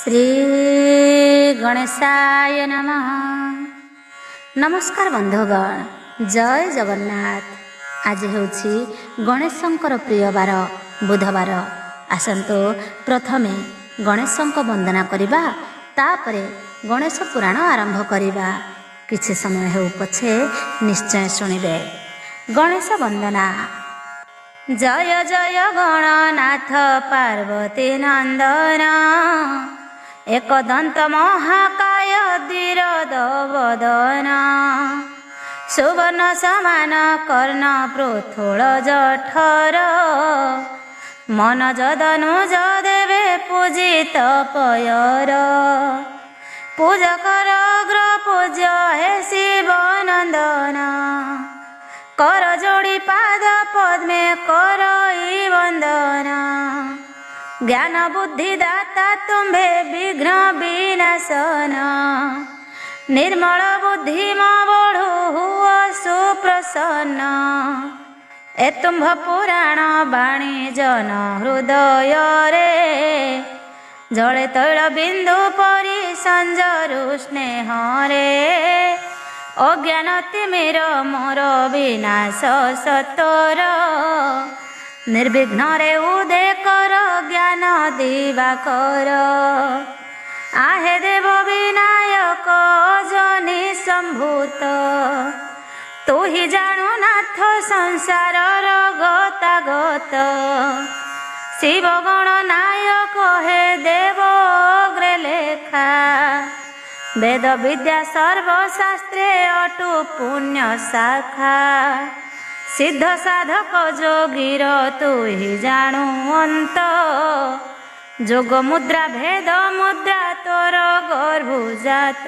श्री गणेशाय नमः। नमस्कार बंधुगण, जय जगन्नाथ। आज होछि गणेशंकर प्रिय बार बुधवार। आसंतु प्रथमे गणेशंक वंदना करिबा, तापरे गणेश पुराण आरंभ करिबा। किछि समय हेउ पछे निश्चय शुणिबे। गणेश वंदना। जय जय गणनाथ पार्वती नंदन, एकदंत महाकाय धीरदवदन, सुवर्ण समान कर्ण पृथुल जठर, मन जदनुज देवे पूजित पयर, पूजकर अग्र पूज्य हे शिव नंदन, कर जोड़ी पाद पद्मे करई वंदन, ज्ञान बुद्धि दाता तुम्भे विघ्न विनाशन, निर्मल बुद्धि बढ़ु हुआ सुप्रसन्न, ए तुम्भ पुराण बाणी जन हृदय रे, जले तैल बिंदु परि संजरु स्नेह रे, अज्ञान तिमिर मोर विनाश सतोर, निर्विघ्न रे उदय कर ज्ञान दिवाकर, आहे देव विनायक जनि संभूत, तू ही जानु नाथ संसार गतागत, शिव गण नायक हे देव अग्रे लेखा, वेद विद्या सर्वशास्त्रे अटु पुण्य शाखा, सिद्ध साधक जोगीर तू ही जाणु अंत, जोग मुद्रा भेद मुद्रा तोर गर्भुजात,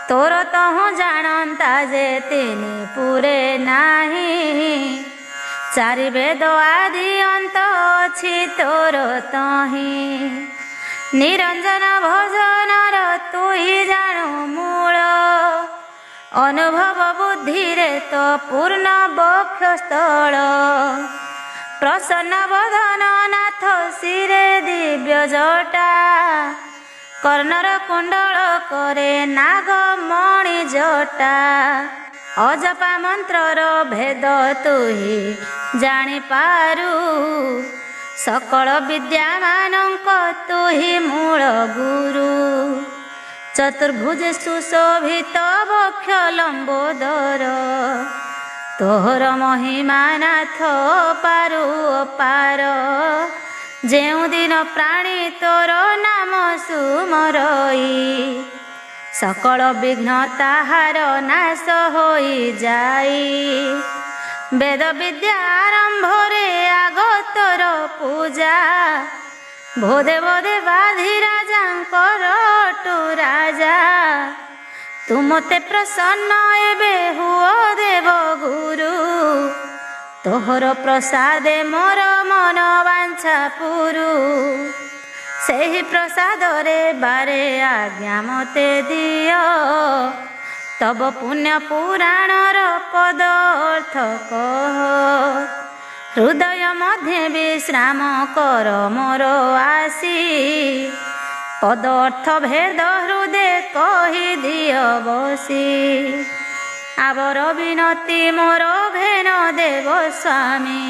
तोर तहु जानता जे तिनि पुरे नाही, चारि वेद आदि अंत अछि तोर तहि, निरंजन भजनर तू ही जाणु मूल, अनुभव बुद्धि रे तो पूर्ण बक्षस्थल, प्रसन्न वदन नाथ शिरे दिव्य जटा, कर्णर कुंडल करे नागमणि जटा, अजपा मंत्रर भेद तू ही जानी पारु, सकल विद्यामानंक तू ही मूल गुरु, चतुर्भुज सुशोभित वक्ष लंबोदर, तोहर महिमा नाथ पारु अपार, जेउ दिन प्राणी तोर नाम सुमरई, सकल विघ्न ताहार नाश होई जाई, वेद विद्या आरंभ रे आग तोर पूजा, भोदे भोदे बाधिराजांकर टु राजा, तू मते प्रसन्न एबे हुओ देव गुरु, तोहर प्रसादे मोर मन वांछा पुरु, सेहि प्रसाद रे बारे आज्ञा मते दियो, तब पुण्य पुराणर पद अर्थ कह, हृदय मध्य विश्राम कर मोर आसी, पद अर्थ भेद हृदय कहि दियो बसी, आवर विनती मोर घेन देव स्वामी,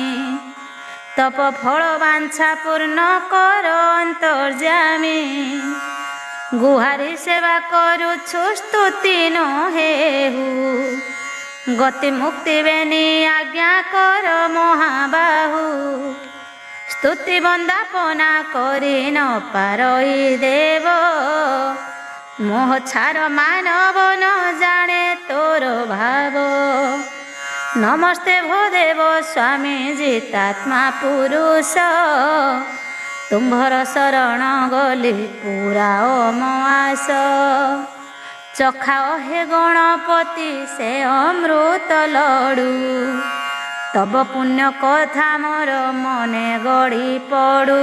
तप फल वांछा पूर्ण कर अंतर्जामी, गुहारी सेवा करुछु स्तुति न हेहु, गति मुक्ति बेनी आज्ञा कर महाबाहु, स्तुति बंदापना करि न पारई देव, मोह छार मानव न जाने तोर भाव, नमस्ते भो देव स्वामी जितात्मा पुरुष, तुम्भर शरण गली पूरा अमवास, चखाओ हे गणपति से अमृत लडू, तब पुण्य कथा मोर मने गड़ी पड़ू,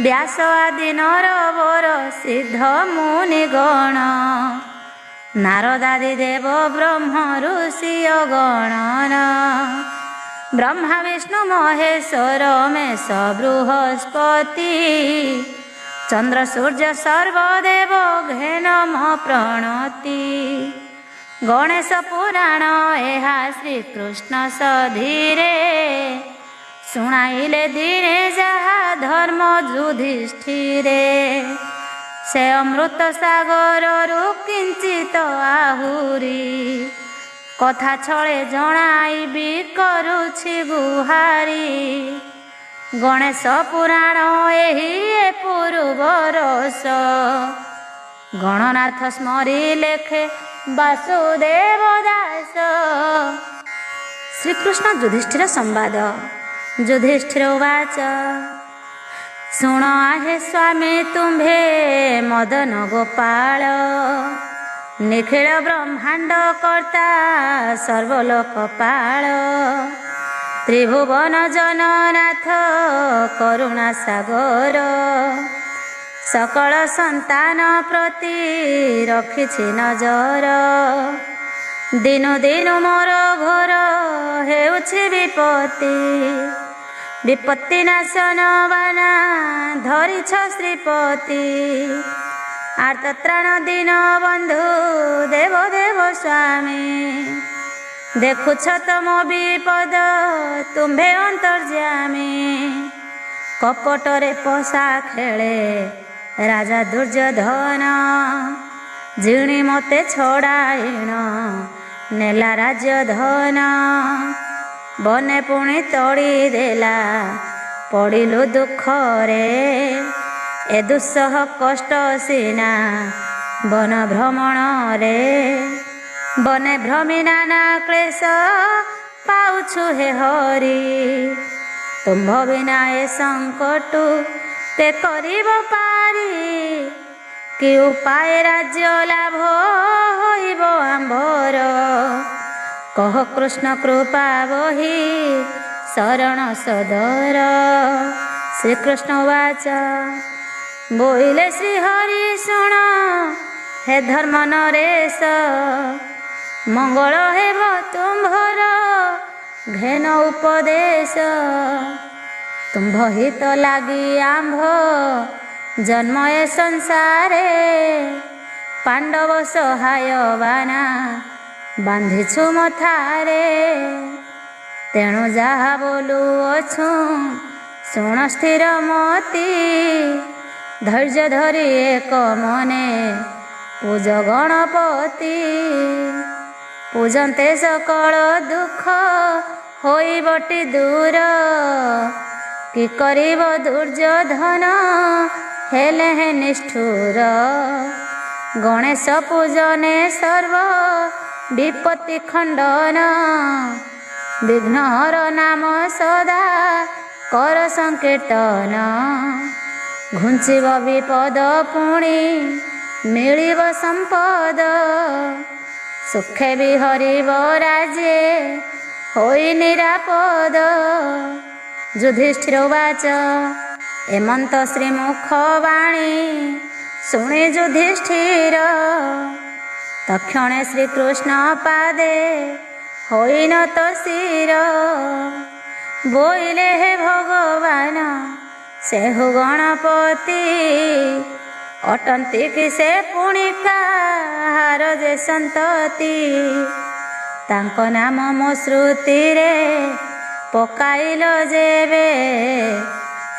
व्यास आदि नर वर सिद्ध मुनि गण, नारदादि देव ब्रह्म ऋषि गणन, ब्रह्मा विष्णु महेश्वर मेष बृहस्पति, ଚନ୍ଦ୍ର ସୂର୍ଯ୍ୟ ସର୍ବଦେବ ଘେନ ମୋ ପ୍ରଣତି। ଗଣେଶ ପୁରାଣ ଏହା ଶ୍ରୀକୃଷ୍ଣ ସଧୀରେ ଶୁଣାଇଲେ ଦିନେ ଯାହା ଧର୍ମ ଯୁଧିଷ୍ଠିରେ। ସେ ଅମୃତ ସାଗରରୁ କିଞ୍ଚିତ ଆହୁରି କଥା ଛଳେ ଜଣାଇବି କରୁଛି ଗୁହାରି। ଗଣେଶ ପୁରାଣ ଏହି ପୂର୍ବରସ ଗଣନାଥ ସ୍ମରି ଲେଖେ ବାସୁଦେବ ଦାସ। ଶ୍ରୀକୃଷ୍ଣ ଯୁଧିଷ୍ଠିର ସମ୍ବାଦ। ଯୁଧିଷ୍ଠିର ଉବାଚ ଶୁଣ ଆହେ ସ୍ୱାମୀ ତୁମ୍ଭେ ମଦନ ଗୋପାଳ। ନିଖିଳ ବ୍ରହ୍ମାଣ୍ଡ କର୍ତ୍ତା ସର୍ବଲୋକପାଳ। ତ୍ରିଭୁବନ ଜନନାଥ କରୁଣା ସାଗର। ସକଳ ସନ୍ତାନ ପ୍ରତି ରଖିଛି ନଜର। ଦିନୁ ଦିନୁ ମୋର ଘୋର ହେଉଛି ବିପତ୍ତି। ବିପତ୍ତି ନାଶନ ବାନା ଧରିଛ ଶ୍ରୀପତି। ଆର୍ତ୍ତତ୍ରାଣ ଦୀନ ବନ୍ଧୁ ଦେବ ଦେବ ସ୍ୱାମୀ। ଦେଖୁଛ ତମ ବିପଦ ତୁମ୍ଭେ ଅନ୍ତର୍ଯାମୀ। କପଟରେ ପଶା ଖେଳେ ରାଜା ଦୁର୍ଯ୍ୟୋଧନ। ଜିଣି ମୋତେ ଛଡ଼ାଇଣ ନେଲା ରାଜ୍ୟଧନ। ବନେ ପୁଣି ତଡ଼ି ଦେଲା ପଡ଼ିଲୁ ଦୁଃଖରେ। ଏ ଦୁଃସହ କଷ୍ଟ ସିନା ବନ ଭ୍ରମଣରେ। ବନେ ଭ୍ରମି ନାନା କ୍ଲେଶ ପାଉଛୁ ହେ ହରି। ତୁମ୍ଭ ବିନା ଏ ସଙ୍କଟୁ ତେ କରିବ ପାରି। କି ଉପାୟ ରାଜ୍ୟ ଲାଭ ହୋଇବ ଆମ୍ଭର। କହ କୃଷ୍ଣ କୃପା ବହି ଶରଣ ସଦର। ଶ୍ରୀକୃଷ୍ଣ ଉବାଚ ବୋଇଲେ ଶ୍ରୀହରି ଶୁଣ ହେ ଧର୍ମ ନରେଶ। ମଙ୍ଗଳ ହେବ ତୁମ୍ଭର ଘେନ ଉପଦେଶ। ତୁମ୍ଭ ହିତ ଲାଗି ଆମ୍ଭ ଜନ୍ମ ଏ ସଂସାରେ। ପାଣ୍ଡବ ସହାୟ ବାନା ବାନ୍ଧିଛୁ ମଥାରେ। ତେଣୁ ଯାହା ବୋଲୁଅଛୁ ଶୁଣ ସ୍ଥିର ମତି। ଧୈର୍ଯ୍ୟ ଧରି ଏକ ମନେ ପୂଜ ଗଣପତି। ପୂଜନ୍ତେ ସକଳ ଦୁଃଖ ହୋଇବଟି ଦୂର। କି କରିବ ଦୁର୍ଯ୍ୟୋଧନ ହେଲେ ହେ ନିଷ୍ଠୁର। ଗଣେଶ ପୂଜନେ ସର୍ବ ବିପତ୍ତି ଖଣ୍ଡନ। ବିଘ୍ନହର ନାମ ସଦା କର ସଂକୀର୍ତ୍ତନ। ଘୁଞ୍ଚିବ ବିପଦ ପୁଣି ମିଳିବ ସମ୍ପଦ। ସୁଖେ ବିହରିବ ରାଜେ ହୋଇ ନିରାପଦ। ଯୁଧିଷ୍ଠିର ଉବାଚ ଏମନ୍ତ ଶ୍ରୀମୁଖ ବାଣୀ ଶୁଣି ଯୁଧିଷ୍ଠିର। ତକ୍ଷଣେ ଶ୍ରୀକୃଷ୍ଣ ପାଦେ ହୋଇନତ ଶିର। ବୋଇଲେ ହେ ଭଗବାନ ସେହୁ ଗଣପତି। ଅଟନ୍ତି କି ସେ ପୁଣି କାହାର ଯେ ସନ୍ତତି। ତାଙ୍କ ନାମ ମୋ ଶ୍ରୁତିରେ ପକାଇଲ ଯେବେ।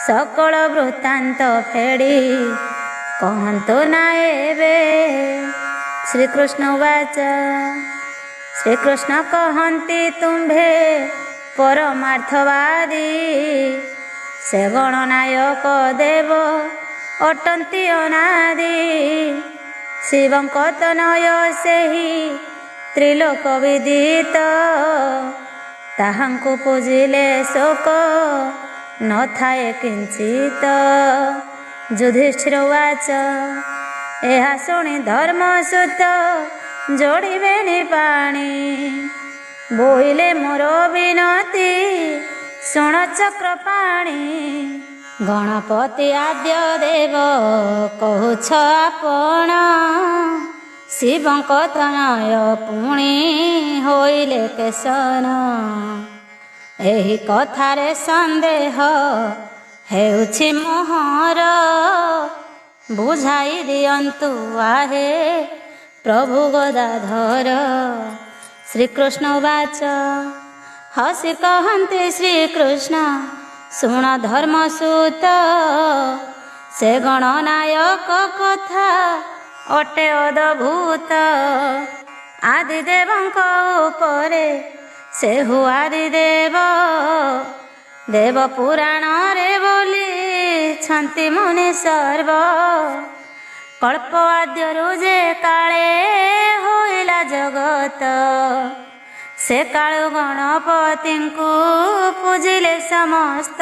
ସକଳ ବୃତ୍ତାନ୍ତ ଫେଡ଼ି କହନ୍ତୁ ନା ଏବେ। ଶ୍ରୀକୃଷ୍ଣ ଉବାଚ ଶ୍ରୀକୃଷ୍ଣ କହନ୍ତି ତୁମ୍ଭେ ପରମାର୍ଥବାଦୀ। ସେ ଗଣନାୟକ ଦେବ ଅଟନ୍ତି ଅନାଦି। ଶିବଙ୍କ ତନୟ ସେହି ତ୍ରିଲୋକ ବିଦିତ। ତାହାଙ୍କୁ ପୂଜିଲେ ଶୋକ ନଥାଏ କିଞ୍ଚିତ। ଯୁଧିଷ୍ଠିର ଉବାଚ ଏହା ଶୁଣି ଧର୍ମସୂତ ଯୋଡ଼ିବେନି ପାଣି। ବୋଇଲେ ମୋର ବିନତି ଶୁଣ ଚକ୍ରପାଣି। ଗଣପତି ଆଦ୍ୟ ଦେବ କହୁଛ ଆପଣ। ଶିବଙ୍କ ତନୟ ପୁଣି ହୋଇଲେ କେଶନ। ଏହି କଥାରେ ସନ୍ଦେହ ହେଉଛି ମୋହର। ବୁଝାଇ ଦିଅନ୍ତୁ ଆହେ ପ୍ରଭୁ ଗଦାଧର। ଶ୍ରୀକୃଷ୍ଣ ବାଚ ହସି କହନ୍ତି ଶ୍ରୀକୃଷ୍ଣ ଶୁଣ ଧର୍ମସୂତ, ସେ ଗଣନାୟକ କଥା ଅଟେ ଅଦ୍ଭୁତ। ଆଦିଦେବଙ୍କ ଉପରେ ସେ ହୁଆରି ଦେବ, ଦେବ ପୁରାଣରେ ବୋଲିଛନ୍ତି ମୁନି ସର୍ବ। କଳ୍ପ ଆଦ୍ୟରୁ ଯେ କାଳେ ହୋଇଲା ଜଗତ, ସେ କାଳୁ ଗଣପତିଙ୍କୁ ପୂଜିଲେ ସମସ୍ତ।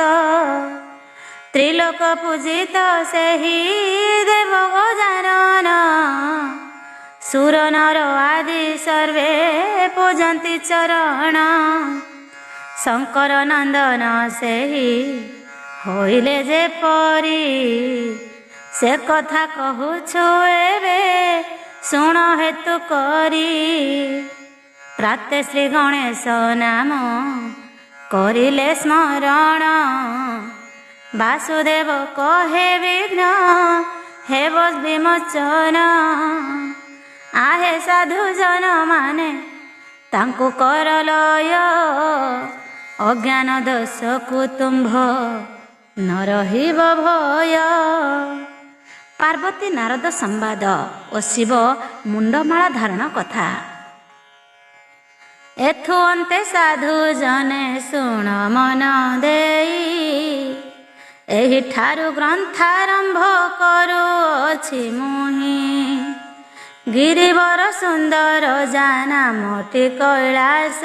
ତ୍ରିଲୋକ ପୂଜିତ ସେହି ଦେବ ଗଜାନନ, ସୁର ନର ଆଦି ସର୍ବେ ପୂଜନ୍ତି ଚରଣ। ଶଙ୍କର ନନ୍ଦନ ସେହି ହୋଇଲେ ଯେପରି, ସେ କଥା କହୁଛୁ ଏବେ ଶୁଣ ହେତୁ କରି। ପ୍ରାତେ ଶ୍ରୀ ଗଣେଶ ନାମ କରିଲେ ସ୍ମରଣ, ବାସୁଦେବ କହେ ବିଘ୍ନ ହେବ ବିମୋଚନ। ଆହେ ସାଧୁ ଜନ ମାନେ ତାଙ୍କୁ କର ଲୟ, ଅଜ୍ଞାନ ଦୋଷକୁ ତୁମ୍ଭ ନ ରହିବ ଭୟ। ପାର୍ବତୀ ନାରଦ ସମ୍ବାଦ ଓ ଶିବ ମୁଣ୍ଡମାଳା ଧାରଣ କଥା। ଏଥୁ ଅନ୍ତେ ସାଧୁ ଜନେ ଶୁଣ ମନ ଦେଇ, ଏହିଠାରୁ ଗ୍ରନ୍ଥାରମ୍ଭ କରୁଅଛି ମୁହିଁ। ଗିରିବର ସୁନ୍ଦର ଜାନାମଟି କୈଳାସ,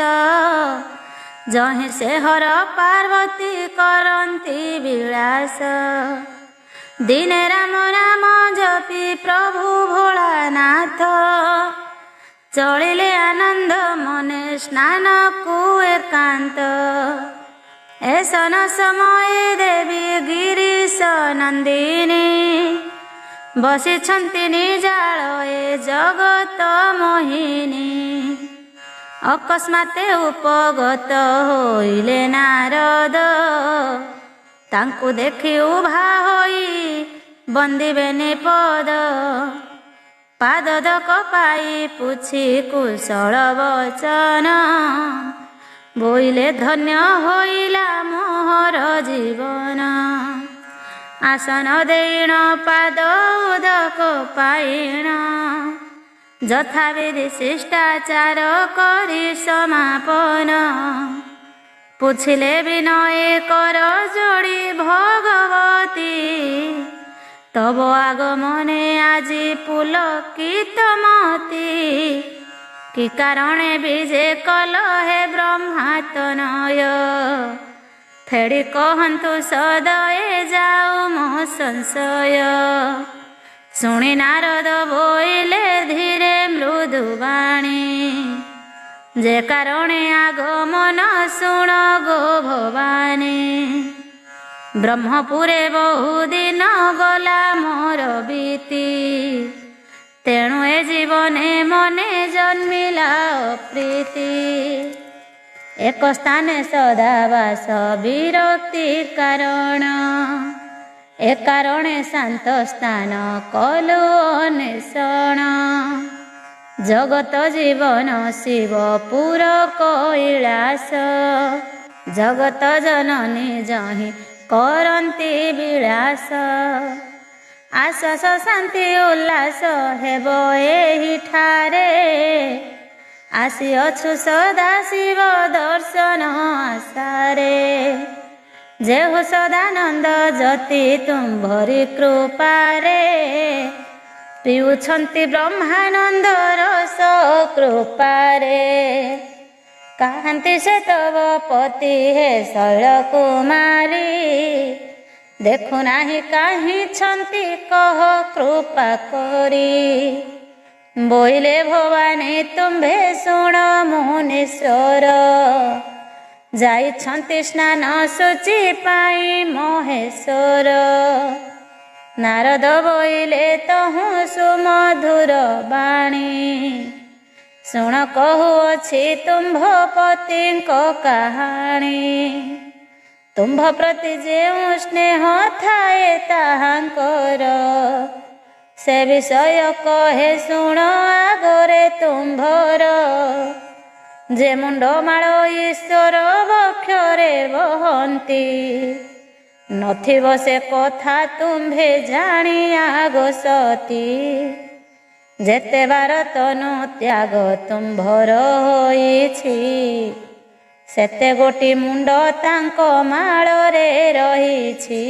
ଯହିଁ ସେ ହର ପାର୍ବତୀ କରନ୍ତି ବିଳାସ। ଦିନେ ରାମ ନାମ ଜପି ପ୍ରଭୁ ଭୋଳାନାଥ, ଚଳିଲେ ଆନନ୍ଦ ମନେ ସ୍ନାନକୁ ଏକାନ୍ତ। ଏସନ ସମୟେ ଦେବୀ ଗିରିଶ ନନ୍ଦିନୀ, ବସିଛନ୍ତି ନିଜାଳ ଏ ଜଗତ ମୋହିନୀ। ଅକସ୍ମାତେ ଉପଗତ ହୋଇଲେ ନାରଦ, ତାଙ୍କୁ ଦେଖି ଉଭା ହୋଇ ବନ୍ଦିବେ ନିପଦ। ପାଦଦକ ପାଇ ପୁଛି କୁଶଳ ବଚନ, ବୋଇଲେ ଧନ୍ୟ ହୋଇଲା ମୋହର ଜୀବନ। ଆସନ ଦେଇଣ ପାଦ ଉଦକ ପାଇଣ, ଯଥାବିଧି ଶିଷ୍ଟାଚାର କରି ସମାପନ। ପୁଛିଲେ ବିନୟ କର ଯୋଡ଼ି ଭଗବତୀ, ତବ আগমনে আজি পুଲକିତ ମତି। କି କାରଣେ ବିଜେ କଲ ହେ ବ୍ରହ୍ମାତନୟ, ଫେଡ଼ି କହନ୍ତୁ ସଦଏ ଯାଉ ମୋ ସଂଶୟ। ଶୁଣି ନାରଦ ବୋଇଲେ ଧୀରେ ମୃଦୁ ବାଣୀ, ଯେ କାରଣେ আগমନ ଶୁଣ ଗୋ ଭବାନୀ। ବ୍ରହ୍ମପୁରେ ବହୁଦିନ ଗଲା ମୋର ବିତି, ତେଣୁ ଏ ଜୀବନେ ମନେ ଜନ୍ମିଲା ଅପ୍ରୀତି। ଏକ ସ୍ଥାନେ ସଦାବାସ ବିରକ୍ତି କାରଣ, ଏ କାରଣେ ଶାନ୍ତ ସ୍ଥାନ କଲୁ ଅନ୍ୱେଷଣ। ଜଗତ ଜୀବନ ଶିବପୁର କୈଳାସ, ଜଗତ ଜନନୀ ଯହିଁ କରନ୍ତି ବିଳାସ। ଆଶ୍ୱାସ ଶାନ୍ତି ଉଲ୍ଲାସ ହେବ ଏହିଠାରେ, ଆସିଅଛୁ ସଦା ଶିବ ଦର୍ଶନ ଆଶାରେ। ଯେହୁ ସଦାନନ୍ଦ ଜ୍ୟୋତି ତୁମ୍ଭରି କୃପାରେ, ପିଉଛନ୍ତି ବ୍ରହ୍ମାନନ୍ଦ ରସ କୃପାରେ। କାହାନ୍ତି ସେ ତବ ପତି ହେ ଶୈଳକୁମାରୀ, ଦେଖୁନାହିଁ କାହିଁଛନ୍ତି କହ କୃପା କରି। ବୋଇଲେ ଭବାନୀ ତୁମ୍ଭେ ଶୁଣ ମୁନୀଶ୍ୱର, ଯାଇଛନ୍ତି ସ୍ନାନ ସୂଚି ପାଇଁ ମହେଶ୍ୱର। ନାରଦ ବୋଇଲେ ତହୁଁ ସୁମଧୁର ବାଣୀ, ଶୁଣ କହୁଅଛି ତୁମ୍ଭ ପତିଙ୍କ କାହାଣୀ। ତୁମ୍ଭ ପ୍ରତି ଯେଉଁ ସ୍ନେହ ଥାଏ ତାହାଙ୍କର, ସେ ବିଷୟ କହେ ଶୁଣ ଆଗରେ ତୁମ୍ଭର। ଯେ ମୁଣ୍ଡମାଳ ଈଶ୍ୱର ବକ୍ଷରେ ବହନ୍ତି, ନଥିବ ସେ କଥା ତୁମ୍ଭେ ଜାଣି ଆଗ ସତି। ଯେତେ ବାର ତନୁ ତ୍ୟାଗ ତୁମ୍ଭର ହୋଇଛି, ସେତେ ଗୋଟି ମୁଣ୍ଡ ତାଙ୍କ ମାଳରେ ରହିଛି।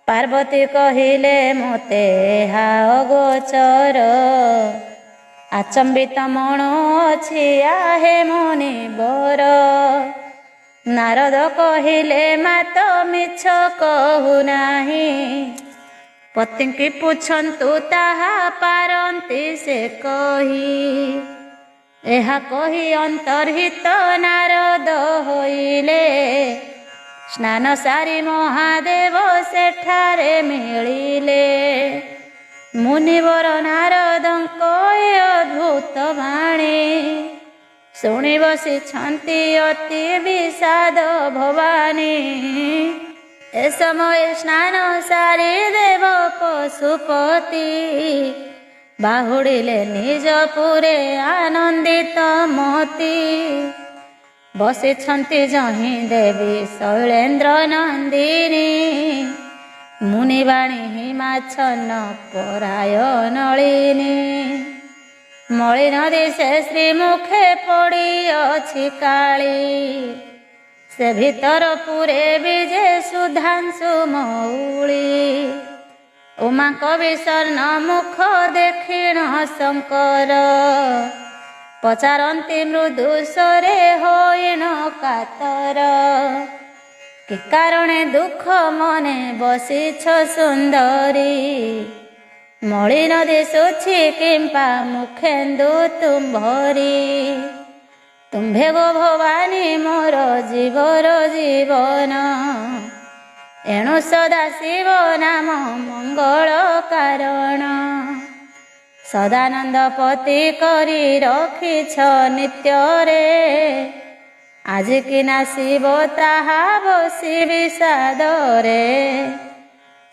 ପାର୍ବତୀ କହିଲେ ମୋତେ ଏହା ଅଗୋଚର, ଆଚମ୍ବିତ ମଣ ଅଛି ଆହେ ମୁନିବର। ନାରଦ କହିଲେ ମାତ ମିଛ କହୁନାହିଁ, ପତିଙ୍କି ପୁଛନ୍ତୁ ତାହା ପାରନ୍ତି ସେ କହି। ଏହା କହି ଅନ୍ତର୍ହିତ ନାରଦ ହୋଇଲେ, ସ୍ନାନ ସାରି ମହାଦେବ ସେଠାରେ ମିଳିଲେ। ମୁନିବର ନାରଦଙ୍କ ଏ ଅଦ୍ଭୁତ ବାଣୀ, ଶୁଣି ବସିଛନ୍ତି ଅତି ବିଷାଦ ଭବାନୀ। ଏ ସମୟ ସ୍ନାନ ସାରି ଦେବ ପଶୁପତି, ବାହୁଡ଼ିଲେ ନିଜ ପୁରେ ଆନନ୍ଦିତ ମତି। ବସିଛନ୍ତି ଯହିଁ ଦେବୀ ଶୈଳେନ୍ଦ୍ର ନନ୍ଦିନୀ, ମୁନିବାଣୀ ହିମାଚ୍ଛନ୍ନ ପରାୟଣଳିନୀ। ମଳିନ ଦିଶେ ଶ୍ରୀମୁଖେ ପଡ଼ିଅଛି କାଳି, ସେ ଭିତର ପୁରେ ବିଜେ ସୁଧାଂଶୁ ମଉଳି। ଉମାଙ୍କ ବିଷର୍ଣ୍ଣ ମୁଖ ଦେଖିଣ ଶଙ୍କର, ପଚାରନ୍ତି ମୃଦୁ ସ୍ୱରେ ହୋଇଣ କାତର। କି କାରଣେ ଦୁଃଖ ମନେ ବସିଛ ସୁନ୍ଦରୀ, ମଳିନ ଦିଶୁଛି କିମ୍ପା ମୁଖେନ୍ଦୁ ତୁମ୍ଭରି। ତୁମ୍ଭେ ଗୋ ଭବାନୀ ମୋର ଜୀବର ଜୀବନ, ଏଣୁ ସଦା ଶିବ ନାମ ମଙ୍ଗଳ କାରଣ। ସଦାନନ୍ଦ ପତି କରି ରଖିଛ ନିତ୍ୟରେ, ଆଜି କି ନାସିବ ତାହା ବସି ବିଷାଦରେ।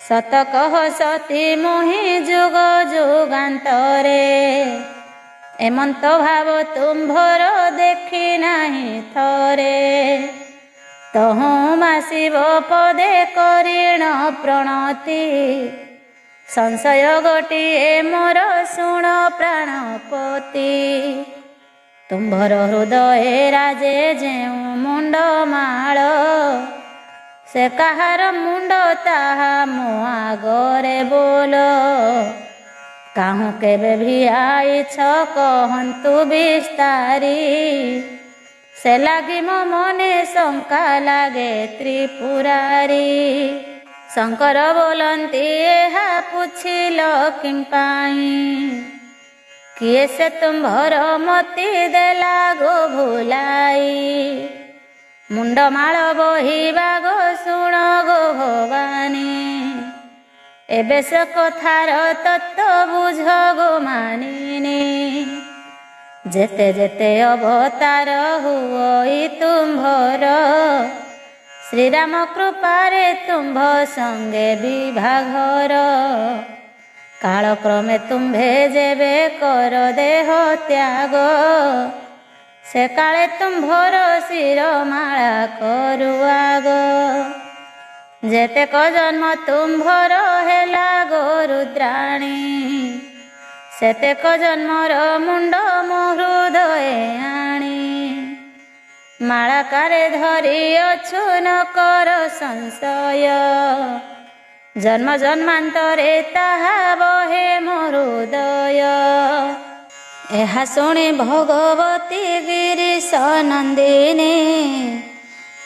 ସତ କହ ସତୀ ମୁହିଁ ଯୁଗ ଯୁଗାନ୍ତରେ, ଏମନ୍ତ ଭାବ ତୁମ୍ଭର ଦେଖି ନାହିଁ ଥରେ। ତହୁଁ ମାସିବ ପଦେ କରିଣ ପ୍ରଣତି, ସଂଶୟ ଗୋଟିଏ ମୋର ଶୁଣ ପ୍ରାଣପତି। ତୁମ୍ଭର ହୃଦୟେ ରାଜେ ଯେଉଁ ମୁଣ୍ଡମାଳ, ସେ କାହାର ମୁଣ୍ଡ ତାହା ମୋ ଆଗରେ ବୋଲ। କାହୁଁ କେବେ ଭିଆଇଛ କହନ୍ତୁ ବିସ୍ତାରି, ସେ ଲାଗି ମୋ ମନେ ଶଙ୍କା ଲାଗେ ତ୍ରିପୁରାରୀ। ଶଙ୍କର ବୋଲନ୍ତି ଏହା ପୁଛିଲ କିମ୍ପାଇଁ, କିଏ ସେ ତୁମ୍ଭର ମତି ଦେଲା ଗୋ ଭୁଲାଇ। ମୁଣ୍ଡମାଳ ବହିବା ଗୋ ଶୁଣ ଗୋ ଭବାନୀ, ଏବେ ସେ କଥାର ତତ୍ତ୍ୱ ବୁଝ ଗୋ ମାନିନୀ। ଯେତେ ଯେତେ ଅବତାର ହୁଅଇ ତୁମ୍ଭର, ଶ୍ରୀରାମ କୃପାରେ ତୁମ୍ଭ ସଙ୍ଗେ ବିଭାଘର। କାଳକ୍ରମେ ତୁମ୍ଭେ ଯେବେ କର ଦେହ ତ୍ୟାଗ, ସେ କାଳେ ତୁମ୍ଭର ଶିରମାଳା କରୁ ଆଗ। ଯେତେକ ଜନ୍ମ ତୁମ୍ଭର ହେଲା ଗୋ ରୁଦ୍ରାଣୀ, ସେତେକ ଜନ୍ମର ମୁଣ୍ଡ ମୋ ହୃଦୟେ ଆଣି। ମାଳାକାରେ ଧରିଅଛୁ ନ କର ସଂଶୟ, ଜନ୍ମ ଜନ୍ମାନ୍ତରେ ତାହା ବହେ ମୋ ହୃଦୟ। ଏହା ଶୁଣି ଭଗବତୀ ଗିରିଶ ନନ୍ଦିନୀ,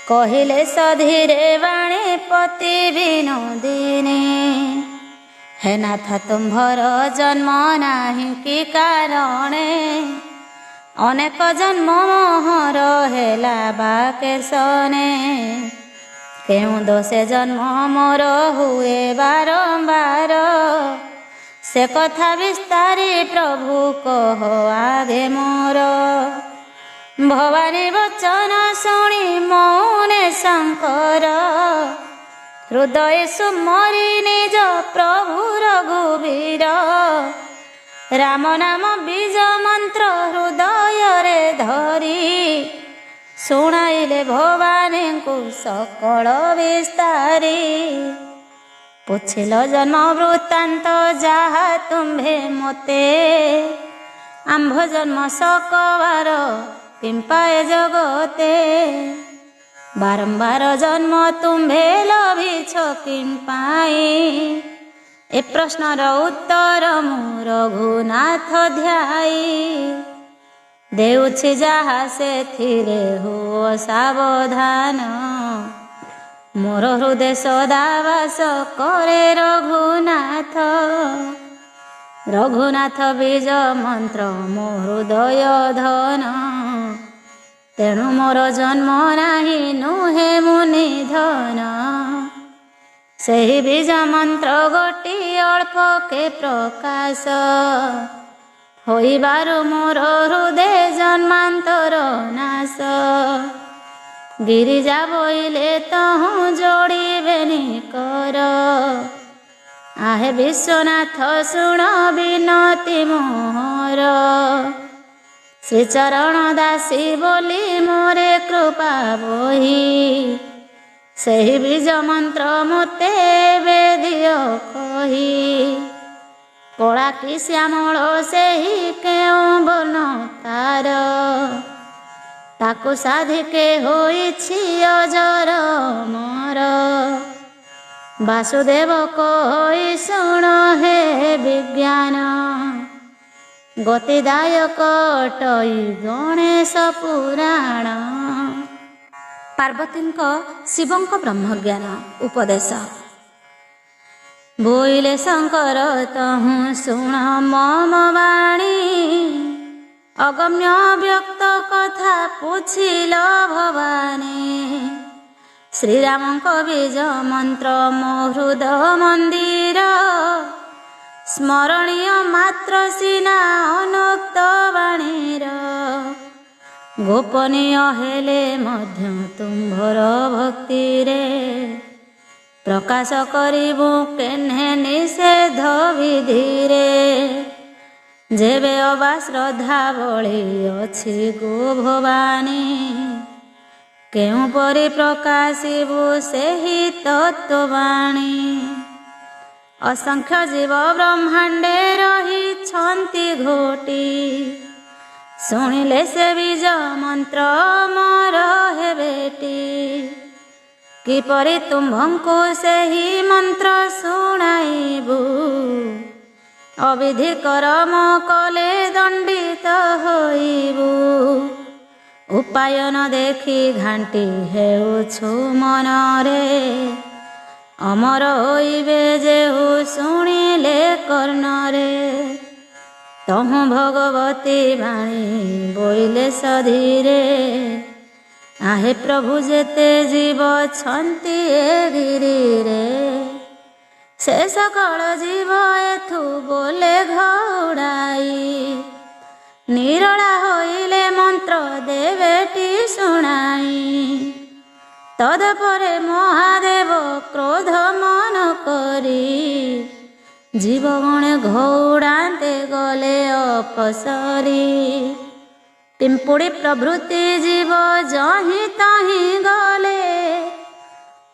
କହିଲେ ସଧୀରେ ବାଣୀ ପତି ବିନୋଦିନୀ। ହେ ନାଥ ତୁମ୍ଭର ଜନ୍ମ ନାହିଁ କି କାରଣେ, ଅନେକ ଜନ୍ମ ମୋହର ହେଲା ବା କେଶନେ। କେଉଁ ଦୋଷେ ଜନ୍ମ ମୋର ହୁଏ ବାରମ୍ବାର, ସେ କଥା ବିସ୍ତାରି ପ୍ରଭୁ କହ ଆଗେ ମୋର। ଭବାନୀ ବଚନ ଶୁଣି ମୌନେ ଶଙ୍କର, ହୃଦୟ ସୁମରି ନିଜ ପ୍ରଭୁ ରଘୁବୀର ରାମ ନାମ ବୀଜ ମନ୍ତ୍ର ହୃଦୟରେ ଧରି ଶୁଣାଇଲେ ଭବାନୀଙ୍କୁ ସକଳ ବିସ୍ତାରି। ପୁଛିଲ ଜନ୍ମ ବୃତ୍ତାନ୍ତ ଯାହା ତୁମ୍ଭେ ମୋତେ ଆମ୍ଭ ଜନ୍ମ ସକବାର କିମ୍ପାଏ ଜଗତେ ବାରମ୍ବାର ଜନ୍ମ ତୁମ୍ଭେ ଲଭିଛ କିମ୍ପାଇ। ଏ ପ୍ରଶ୍ନର ଉତ୍ତର ମୁଁ ରଘୁନାଥ ଧ୍ୟାଇ ଦେଉଛି ଯାହା ସେଥିରେ ହୁଅ ସାବଧାନ। ମୋର ହୃଦୟ ସଦାବାସ କରେ ରଘୁନାଥ ରଘୁନାଥ ବୀଜ ମନ୍ତ୍ର ମୋ ହୃଦୟ ଧନ। ତେଣୁ ମୋର ଜନ୍ମ ନାହିଁ ନୁହେଁ ମୁଁ ନିଧନ। ସେହି ବୀଜ ମନ୍ତ୍ର ଗୋଟିଏ ଅଳ୍ପକେ ପ୍ରକାଶ ହୋଇବାରୁ ମୋର ହୃଦୟ ଜନ୍ମାନ୍ତର ନାଶ। ଗିରିଜା ବୋଇଲେ ତହୁଁ ଯୋଡ଼ିବେନି କର ଆହେ ବିଶ୍ୱନାଥ ଶୁଣ ବିନତି ମୋର। ଶ୍ରୀଚରଣ ଦାସୀ ବୋଲି ମୋରେ କୃପା ବହି ସେହି ବୀଜ ମନ୍ତ୍ର ମୋତେ ଏବେ ଦିଅ କହି। କଳା କି ଶ୍ୟାମଳ ସେହି କେଉଁ ବର୍ଣ୍ଣ ତାର ତାକୁ ସାଧିକେ ହୋଇଛି ଅଜର ମୋର। ବାସୁଦେବ କହି ଶୁଣ ହେ ବିଜ୍ଞାନ ଗତିଦାୟକ ଅଟଇ ଗଣେଶ ପୁରାଣ। ପାର୍ବତୀଙ୍କ ଶିବଙ୍କ ବ୍ରହ୍ମଜ୍ଞାନ ଉପଦେଶ। ବୋଇଲେ ଶଙ୍କର ତହୁଁ ଶୁଣ ମମ ବାଣୀ ଅଗମ୍ୟ ବ୍ୟକ୍ତ କଥା ପୁଛିଲ ଭବାନୀ। ଶ୍ରୀରାମଙ୍କ ବୀଜ ମନ୍ତ୍ର ମୋ ହୃଦ ମନ୍ଦିର ସ୍ମରଣୀୟ ମାତ୍ର ସିନା ଅନୁକ୍ତ ବାଣୀର। ଗୋପନୀୟ ହେଲେ ମଧ୍ୟ ତୁମ୍ଭର ଭକ୍ତିରେ ପ୍ରକାଶ କରିବୁ କେହ୍ନେ ନିଷେଧ ବିଧିରେ। ଯେବେ ଅବା ଶ୍ରଦ୍ଧା ବଳି ଅଛି ଗୋ ଭବାନୀ କେଉଁପରି ପ୍ରକାଶିବୁ ସେହି ତତ୍ତ୍ୱବାଣୀ। ଅସଂଖ୍ୟ ଜୀବ ବ୍ରହ୍ମାଣ୍ଡେ ରହିଛନ୍ତି ଘୋଟି ଶୁଣିଲେ ସେ ବୀଜ ମନ୍ତ୍ର ମୋର ହେବେଟି। କିପରି ତୁମ୍ଭଙ୍କୁ ସେହି ମନ୍ତ୍ର ଶୁଣାଇବୁ ଅବିଧି କରମ କଲେ ଦଣ୍ଡିତ ହୋଇବୁ। ଉପାୟ ନ ଦେଖି ଘାଣ୍ଟି ହେଉଛୁ ମନରେ ଅମର ହୋଇବେ ଯେହୁ ଶୁଣିଲେ କର୍ଣ୍ଣରେ। ତହୁଁ ଭଗବତୀ ବାଣୀ ବୋଇଲେ ସଧୀରେ ଆହେ ପ୍ରଭୁ ଯେତେ ଜୀବ ଅଛନ୍ତି ଏ ଗିରିରେ ସେ ସକଳ ଜୀବ ଏଥୁ ବୋଲେ ଘଉଡ଼ାଇ। ନିରଳା ହୋଇଲେ ମନ୍ତ୍ର ଦେବେଟି ଶୁଣାଇ। ତଦପରେ ମହାଦେବ କ୍ରୋଧ ମନ କରି ଜୀବଗଣେ ଘଉଡ଼ାନ୍ତେ ଗଲେ ଅପସରି। ପିମ୍ପୁଡ଼ି ପ୍ରଭୃତି ଜୀବ ଯହିଁ ତହିଁ ଗଲେ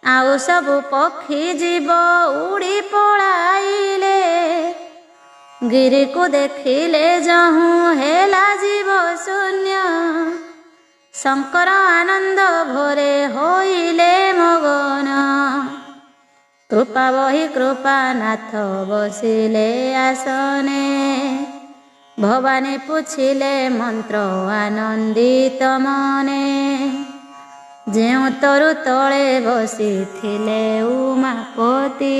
ଆଉ ସବୁ ପକ୍ଷୀ ଜୀବ ଉଡ଼ି ପଳାଇଲେ। ଗିରିକୁ ଦେଖିଲେ ଯହୁଁ ହେଲା ଜୀବ ଶୂନ୍ୟ ଶଙ୍କର ଆନନ୍ଦ ଭରେ ହୋଇଲେ ମଗନ। କୃପା ବହି କୃପାନାଥ ବସିଲେ ଆସନେ ଭବାନୀ ପୁଛିଲେ ମନ୍ତ୍ର ଆନନ୍ଦିତ ମନେ। ଯେଉଁ ତରୁ ତଳେ ବସିଥିଲେ ଉମାପତି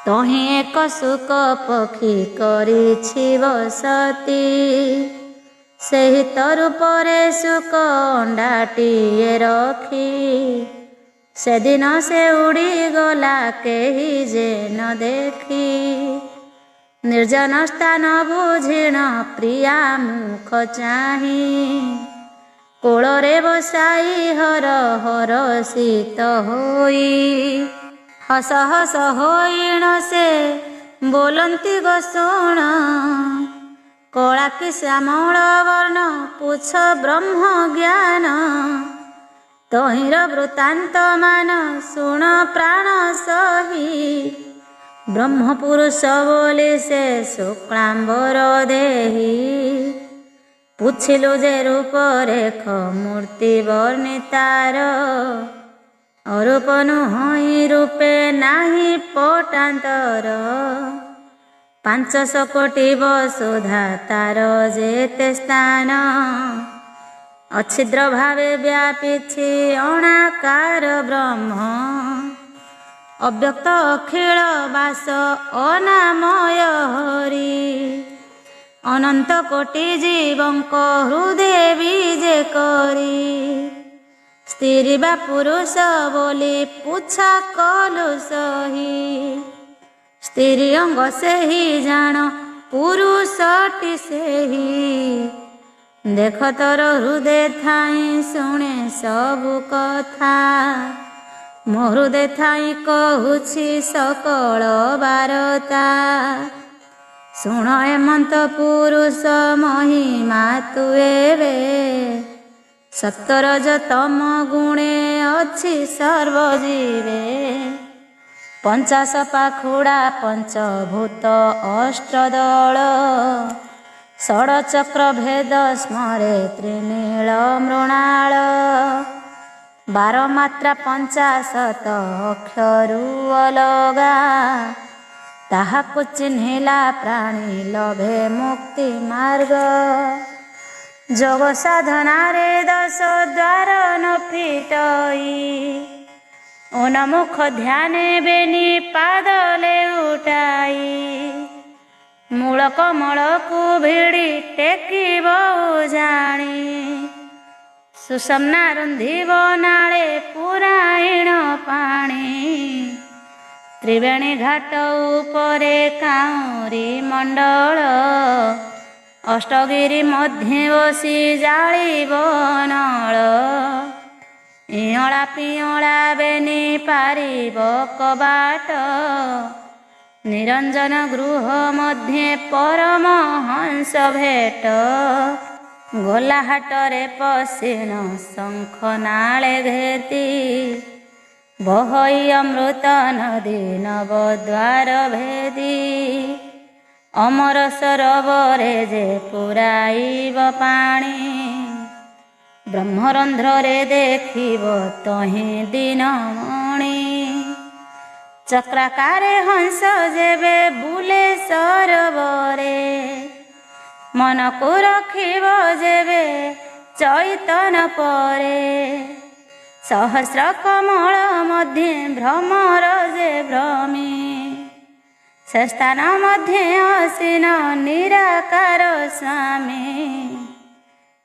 ତହିଁ ଏକ ଶୁକ ପକ୍ଷୀ କରିଛି ବସତି। ସେହି ତରୁ ପରେ ଶୁକ ଅଣ୍ଡାଟିଏ ରଖି ସେଦିନ ସେ ଉଡ଼ିଗଲା କେହି ଯେ ନ ଦେଖି। ନିର୍ଜନ ସ୍ଥାନ ବୁଝିଣ ପ୍ରିୟା ମୁଖ ଚାହିଁ କୋଳରେ ବସାଇ ହର ହରଷିତ ହୋଇ ହସ ହସ ହୋଇଣ ସେ ବୋଲନ୍ତି ଗୋଷଣ। କଳା କି ଶ୍ୟାମଳ ବର୍ଣ୍ଣ ପୁଛ ବ୍ରହ୍ମ ଜ୍ଞାନ। ତହିଁର ବୃତ୍ତାନ୍ତ ମାନ ଶୁଣ ପ୍ରାଣ ସହି। ବ୍ରହ୍ମ ପୁରୁଷ ବୋଲି ସେ ଶୁକ୍ଳାମ୍ବର ଦେହି। ପୁଛିଲୁ ଯେ ରୂପରେଖ ମୂର୍ତ୍ତି ବର୍ଣ୍ଣିତାର। ଅରୂପ ନୁହଁ ରୂପେ ନାହିଁ ପଟାନ୍ତର। 500 କୋଟି ବସୁଧା ତାର ଯେତେ ସ୍ଥାନ। ଅଛିଦ୍ର ଭାବେ ବ୍ୟାପିଛି ଅଣାକାର ବ୍ରହ୍ମ। ଅବ୍ୟକ୍ତ ଅଖିଳ ବାସ ଅନାମୟ ହରି। ଅନନ୍ତ କୋଟି ଜୀବଙ୍କ ହୃଦେ ବିଜେ କରି। ସ୍ତ୍ରୀ ବା ପୁରୁଷ ବୋଲି ପୁଛା କଲୁ ସହି। ସ୍ତ୍ରୀ ଅଙ୍ଗ ସେହି ଜାଣ ପୁରୁଷଟି ସେହି। ଦେଖ ତୋର ହୃଦେ ଥାଇ ଶୁଣେ ସବୁ କଥା। ମୋ ହୃଦେ ଥାଇ କହୁଛି ସକଳ ବାରତା। ଶୁଣ ହେମନ୍ତ ପୁରୁଷ ମହିମା ତୁ ଏବେ। ସତ୍ୱରଜ ତମ ଗୁଣେ ଅଛି ସର୍ବଜୀବେ। 50 ପାଖୁଡ଼ା ପଞ୍ଚଭୂତ ଅଷ୍ଟଦଳ। ଷଡ଼ଚକ୍ର ଭେଦ ସ୍ମରେ ତ୍ରିନୀଳ ମୃଣାଳ। 12 ମାତ୍ରା 50 ଅକ୍ଷରୁ ଅଲଗା। ତାହାକୁ ଚିହ୍ନିଲା ପ୍ରାଣୀ ଲଭେ ମୁକ୍ତି ମାର୍ଗ। ଯୋଗ ସାଧନାରେ 10 ଦ୍ୱାର ନ ଫିଟଇ। ଅନମୁଖ ଧ୍ୟାନେ ବେନି ପାଦ ଲେଉଟାଇ। ମୂଳ କମଳକୁ ଭିଡ଼ି ଟେକିବ ଜାଣି। ସୁଷମନା ରୁନ୍ଧିବ ନାଳେ ପୁରାଇଣ ପାଣି। ତ୍ରିବେଣୀ ଘାଟ ଉପରେ କାଉଁରୀ ମଣ୍ଡଳ। ଅଷ୍ଟଗିରି ମଧ୍ୟେ ବସି ଜାଳିବ ନଳ। ଇଅଁଳା ପିଅଁଳା ବେନି ପାରିବ କବାଟ। ନିରଞ୍ଜନ ଗୃହ ମଧ୍ୟେ ପରମହଂସ ଭେଟ। ଗଲା ହାଟରେ ପଶିଣ ଶଙ୍ଖ ନାଳେ ଘେତି। ବହଇ ଅମୃତ ନଦୀ ନବଦ୍ୱାର ଭେଦି। ଅମର ସରୋବରେ ଯେ ପୁରାଇବ ପାଣି। ବ୍ରହ୍ମରନ୍ଧ୍ରରେ ଦେଖିବ ତହିଁ ଦିନମଣି। ଚକ୍ରାକାରେ ହଂସ ଯେବେ ବୁଲେ ସରୋବରେ। ମନକୁ ରଖିବ ଯେବେ ଚୈତନ ପରେ। ସହସ୍ର କମଳ ମଧ୍ୟେ ଭ୍ରମର ଯେ ଭ୍ରମୀ। ସେ ସ୍ଥାନ ମଧ୍ୟେ ଅସୀନ ନିରାକାର ସ୍ୱାମୀ।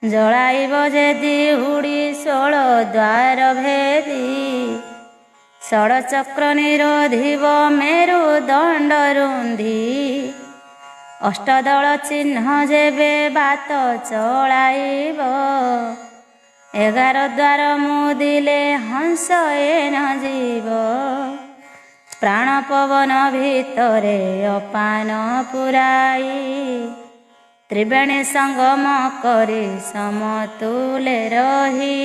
ଜଳାଇବ ଯେ ଦିହୁଡ଼ି 16 ଦ୍ୱାର ଭେଦି। ଷଡ଼ଚକ୍ର ନିରୋଧିବ ମେରୁ ଦଣ୍ଡ ରୁନ୍ଧି। ଅଷ୍ଟଦଳ ଚିହ୍ନ ଯେବେ ବାତ ଚଳାଇବ। 11 ଦ୍ୱାର ମୁଦିଲେ ହଂସ ଏନ ଯିବ। ପ୍ରାଣ ପବନ ଭିତରେ ଅପାନ ପୁରାଇ। ତ୍ରିବେଣୀ ସଙ୍ଗମ କରି ସମତୁଲେ ରହି।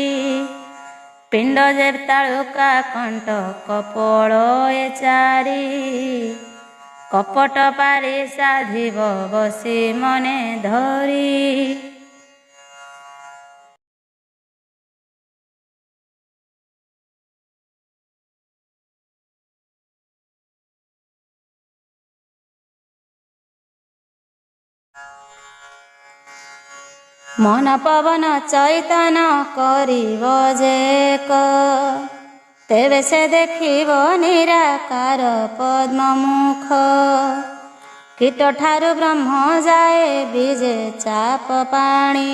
ପିଣ୍ଡ ଯେ ତାଳୁକା କଣ୍ଟ କପୋଳ ଏ ଚାରି। କପଟ ପାରି ସାଧିବ ବସି ମନେ ଧରି। ମନ ପବନ ଚୈତନ କରିବ ଯେ ଏକ। ତେବେ ସେ ଦେଖିବ ନିରାକାର ପଦ୍ମମୁଖ। କୀଟଠାରୁ ବ୍ରହ୍ମ ଯାଏ ବିଜେ ଚାପ ପାଣି।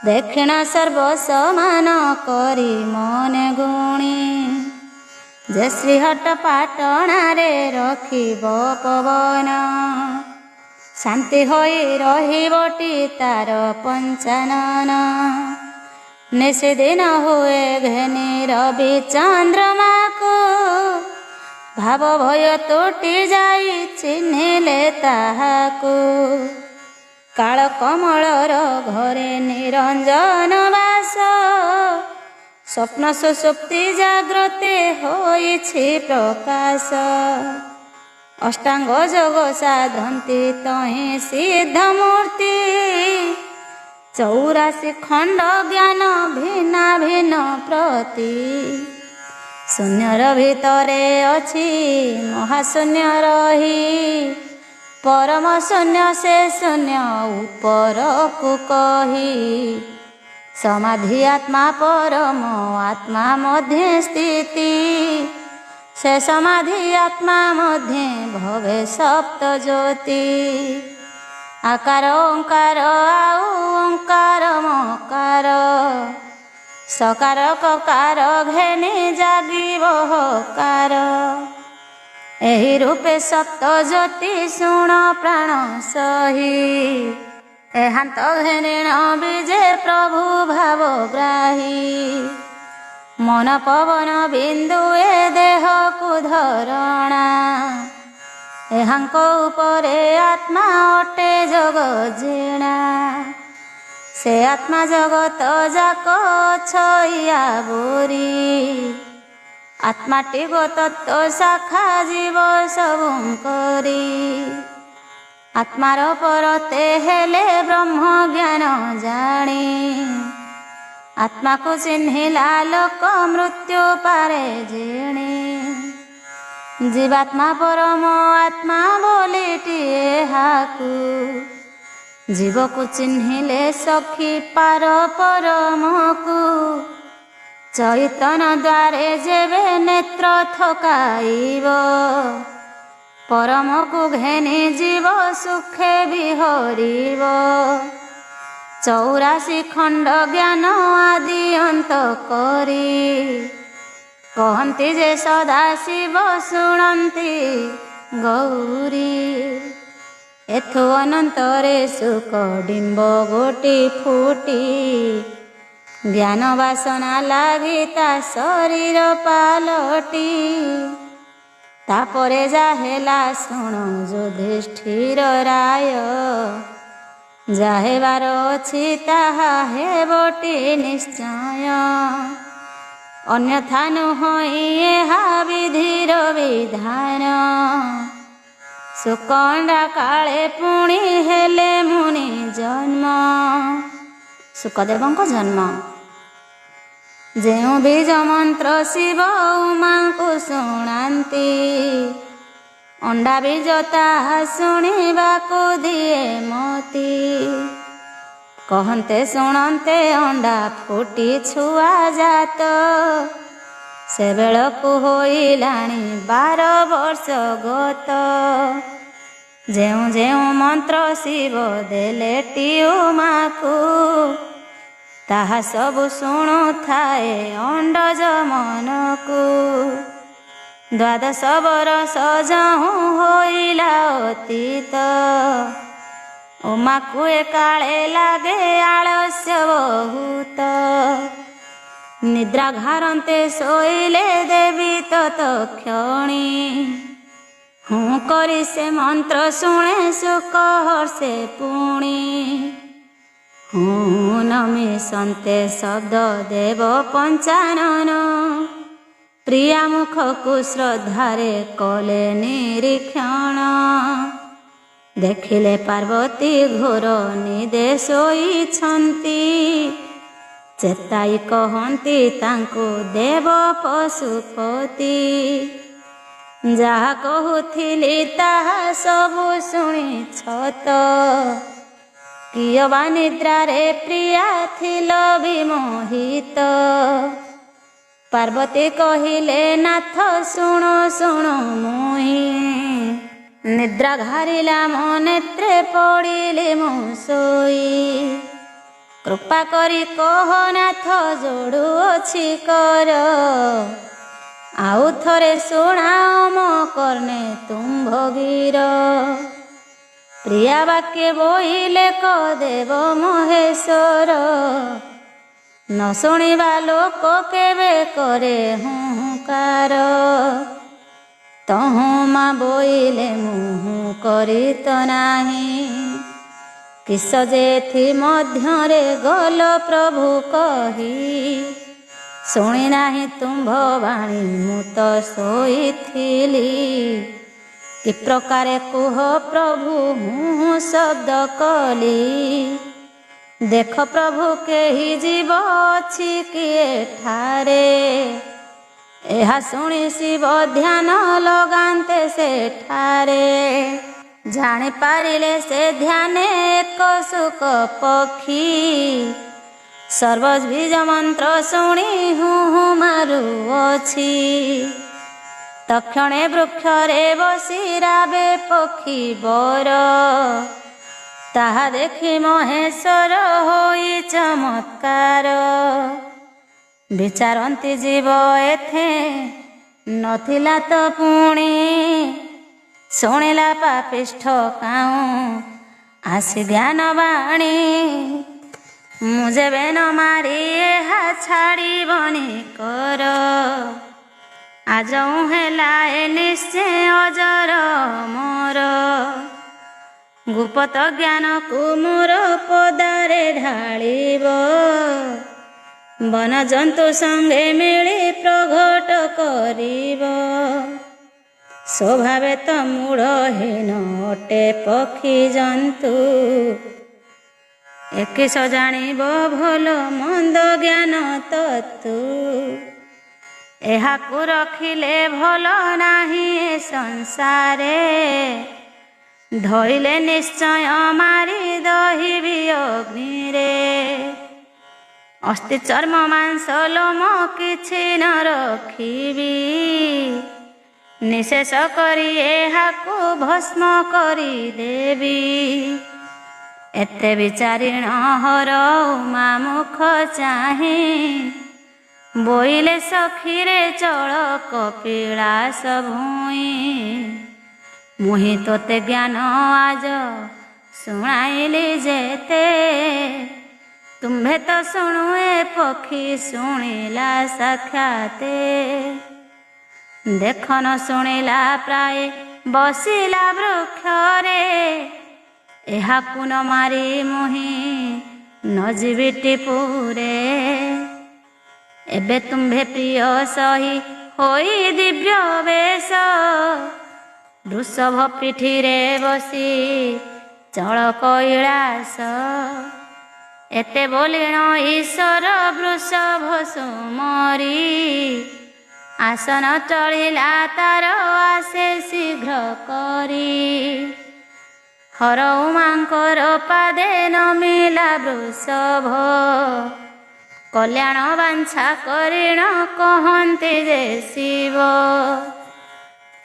ଦକ୍ଷିଣ ସର୍ବ ସମାନ କରି ମନେ ଗୁଣି। ଯେ ଶ୍ରୀହଟ୍ଟ ପାଟଣାରେ ରଖିବ ପବନ। ଶାନ୍ତି ହୋଇ ରହିବଟି ତାର ପଞ୍ଚାନନ। निशिदिन हुए घेनी रवि चंद्रमा को भाव भय तुटी जाई चिन्हिले ताहाकू काल कमलर घरे निरंजन बास स्वप्न सुसुप्ति जाग्रते होइछि प्रकाश अष्टांग जोग साधंती तहि सिद्ध मूर्ति 84 खंड ज्ञान भिन्न भिन्न प्रति शून्यर भितरे अछि महाशून्य रही परम शून्य से शून्य ऊपर को कही समाधि आत्मा परम आत्मा मध्य स्थिति से समाधि आत्मा मध्य भवे सप्त ज्योति आकार ओंकार आउ ओंकार मकार सकार ककार घेनी जागिब हकार एहि रूपे सप्त ज्योति शुण प्राण सही एहांत घेनिण विजे प्रभु भाव ग्राही मन पवन बिंदु ए देह को धरणा एहांक उपरे आत्मा अटे जग जीणा से आत्मा जगत जाक छइया बोरी आत्माटी गो तत्व शाखा जीव सबु करी आत्मार परते हेले ब्रह्म ज्ञान जानी आत्मा को चिन्हिला लोक मृत्यु पारे जीणी जीवात्मा परम आत्मा बोलीटिए हाकू जीव को चिन्हिले सखी पार परम को चैतन द्वारे जेबे नेत्र थकाइब परम को घेनी जीव सुखे विहरिब 84 खंड ज्ञान आदि अंत करी कहती जे सदा शिव शुणती गौरी एथु अनंतरे सुख डिंब गोटी फूटी ज्ञान वासना लागी ता शरीर पालटी तापरे जाहेला शुण युधिष्ठिर राय जाहेबार अछि ताहा हेबटी निश्चय अन्यथा नुहई एहा विधिर विधान सुकंडा काले पुणी हेले मुनि जन्म सुखदेव जन्म जो बीज मंत्र शिव उमा को शुणाती अंडा बीज ताहा शुणिबा को दिए मोती कहते शुणते अंडा फुटी छुआ जात से बेलकु होइलाणी 12 वर्ष गत जेउ जेउ मंत्र शिव देले टीउमा को ताहा सब शुणु थाए अंडज मन को 12 बरस जहु होइला अतीत उमा को काले लागे आलस्य बहुत निद्रा घारंते शोइले देवी तत्क्षणी हूँ करी से मंत्र शुणे सुख हर्षे पुणी हूँ नमी संते शब्द देव पंचानन प्रिया मुख को श्रद्धारे कले निरीक्षण देखिले पार्वती घोर निदे शोइछंती चेताई कहती तांको देव पशुपति जहा कहूथिली ताहा सबु शुणिछ तो किय बा निद्रारे प्रिया थिल विमोहित पार्वती कहिले नाथ शुणु शुणु मुहि निद्रा घारिला मो नेत्रे पड़िले मु सोई कृपा करी कह नाथ जोड़ू अछि कर आउ थरे शुणाओ मो कर्णे तुम भगीर प्रिया वाक्य बोहिले क देव महेश्वर न शुणिबा लोक केबे करे हुंकार तहु माँ बोइले मुहु करी तो नाही किस जेथि मध्यरे गल प्रभु कही शुणी नाही तुम्भ बाणी मु तो शोइथिली कि प्रकारे कुह प्रभु हूँ शब्द कली देख प्रभु केहि जीव अछि किए ठारे एहा शुणी शिव ध्यान लगान्ते सेठारे जानि पारिले से ध्याने एक सुख पक्षी सर्वबीज मंत्र शुणी हूँ मारुअछि तक्षणे वृक्षरे बसी राबे पक्षी बर ताहा देखि महेश्वर होई चमत्कार विचारती जीव एथे नथिला तो पुणी शुणिला पापिष्ठ काऊँ आसी ज्ञान बाणी मुझे बेन मारी एहा छाड़ी बनी कर आज हेला ए निश्चय अजर मोर गुप्त ज्ञान को मोर पदारे ढालिब वन जंतु संगे मिली प्रघट करिब स्वभावे तो मूढ़हीन अटे पक्षी जंतु एकिस जानिब भल मंद ज्ञान तत्तु एहाकु रखिले भल नाही संसारे धइले निश्चय मारी दहिबी अग्निरे अस्थि चर्म मांस लोम किछि न रखिबी निशेष करी एहाकु भस्म करी देवी एते विचारिण हर उमा मुख चाही बोइले सखीरे चल कपिलास भूई मुहि तोते ज्ञान आज शुणाइली जेते तुम्भे तो शुणुए पक्षी शुणिला साक्षाते देख न शुणिला प्राय बसिला वृक्षरे एहाकु न मारी मुहि न जीवी टिपुरे एबे तुम्भे प्रिय सही होई दिव्य वेश वृषभ पिठीरे बसी चल कैलास एते बोलिण ईश्वर वृषभ सुमरी आसन चढ़िला तार आसे शीघ्र करी हर उमांकर पादे नमिला वृषभ कल्याण बांछा करिण कहन्ति जे शिव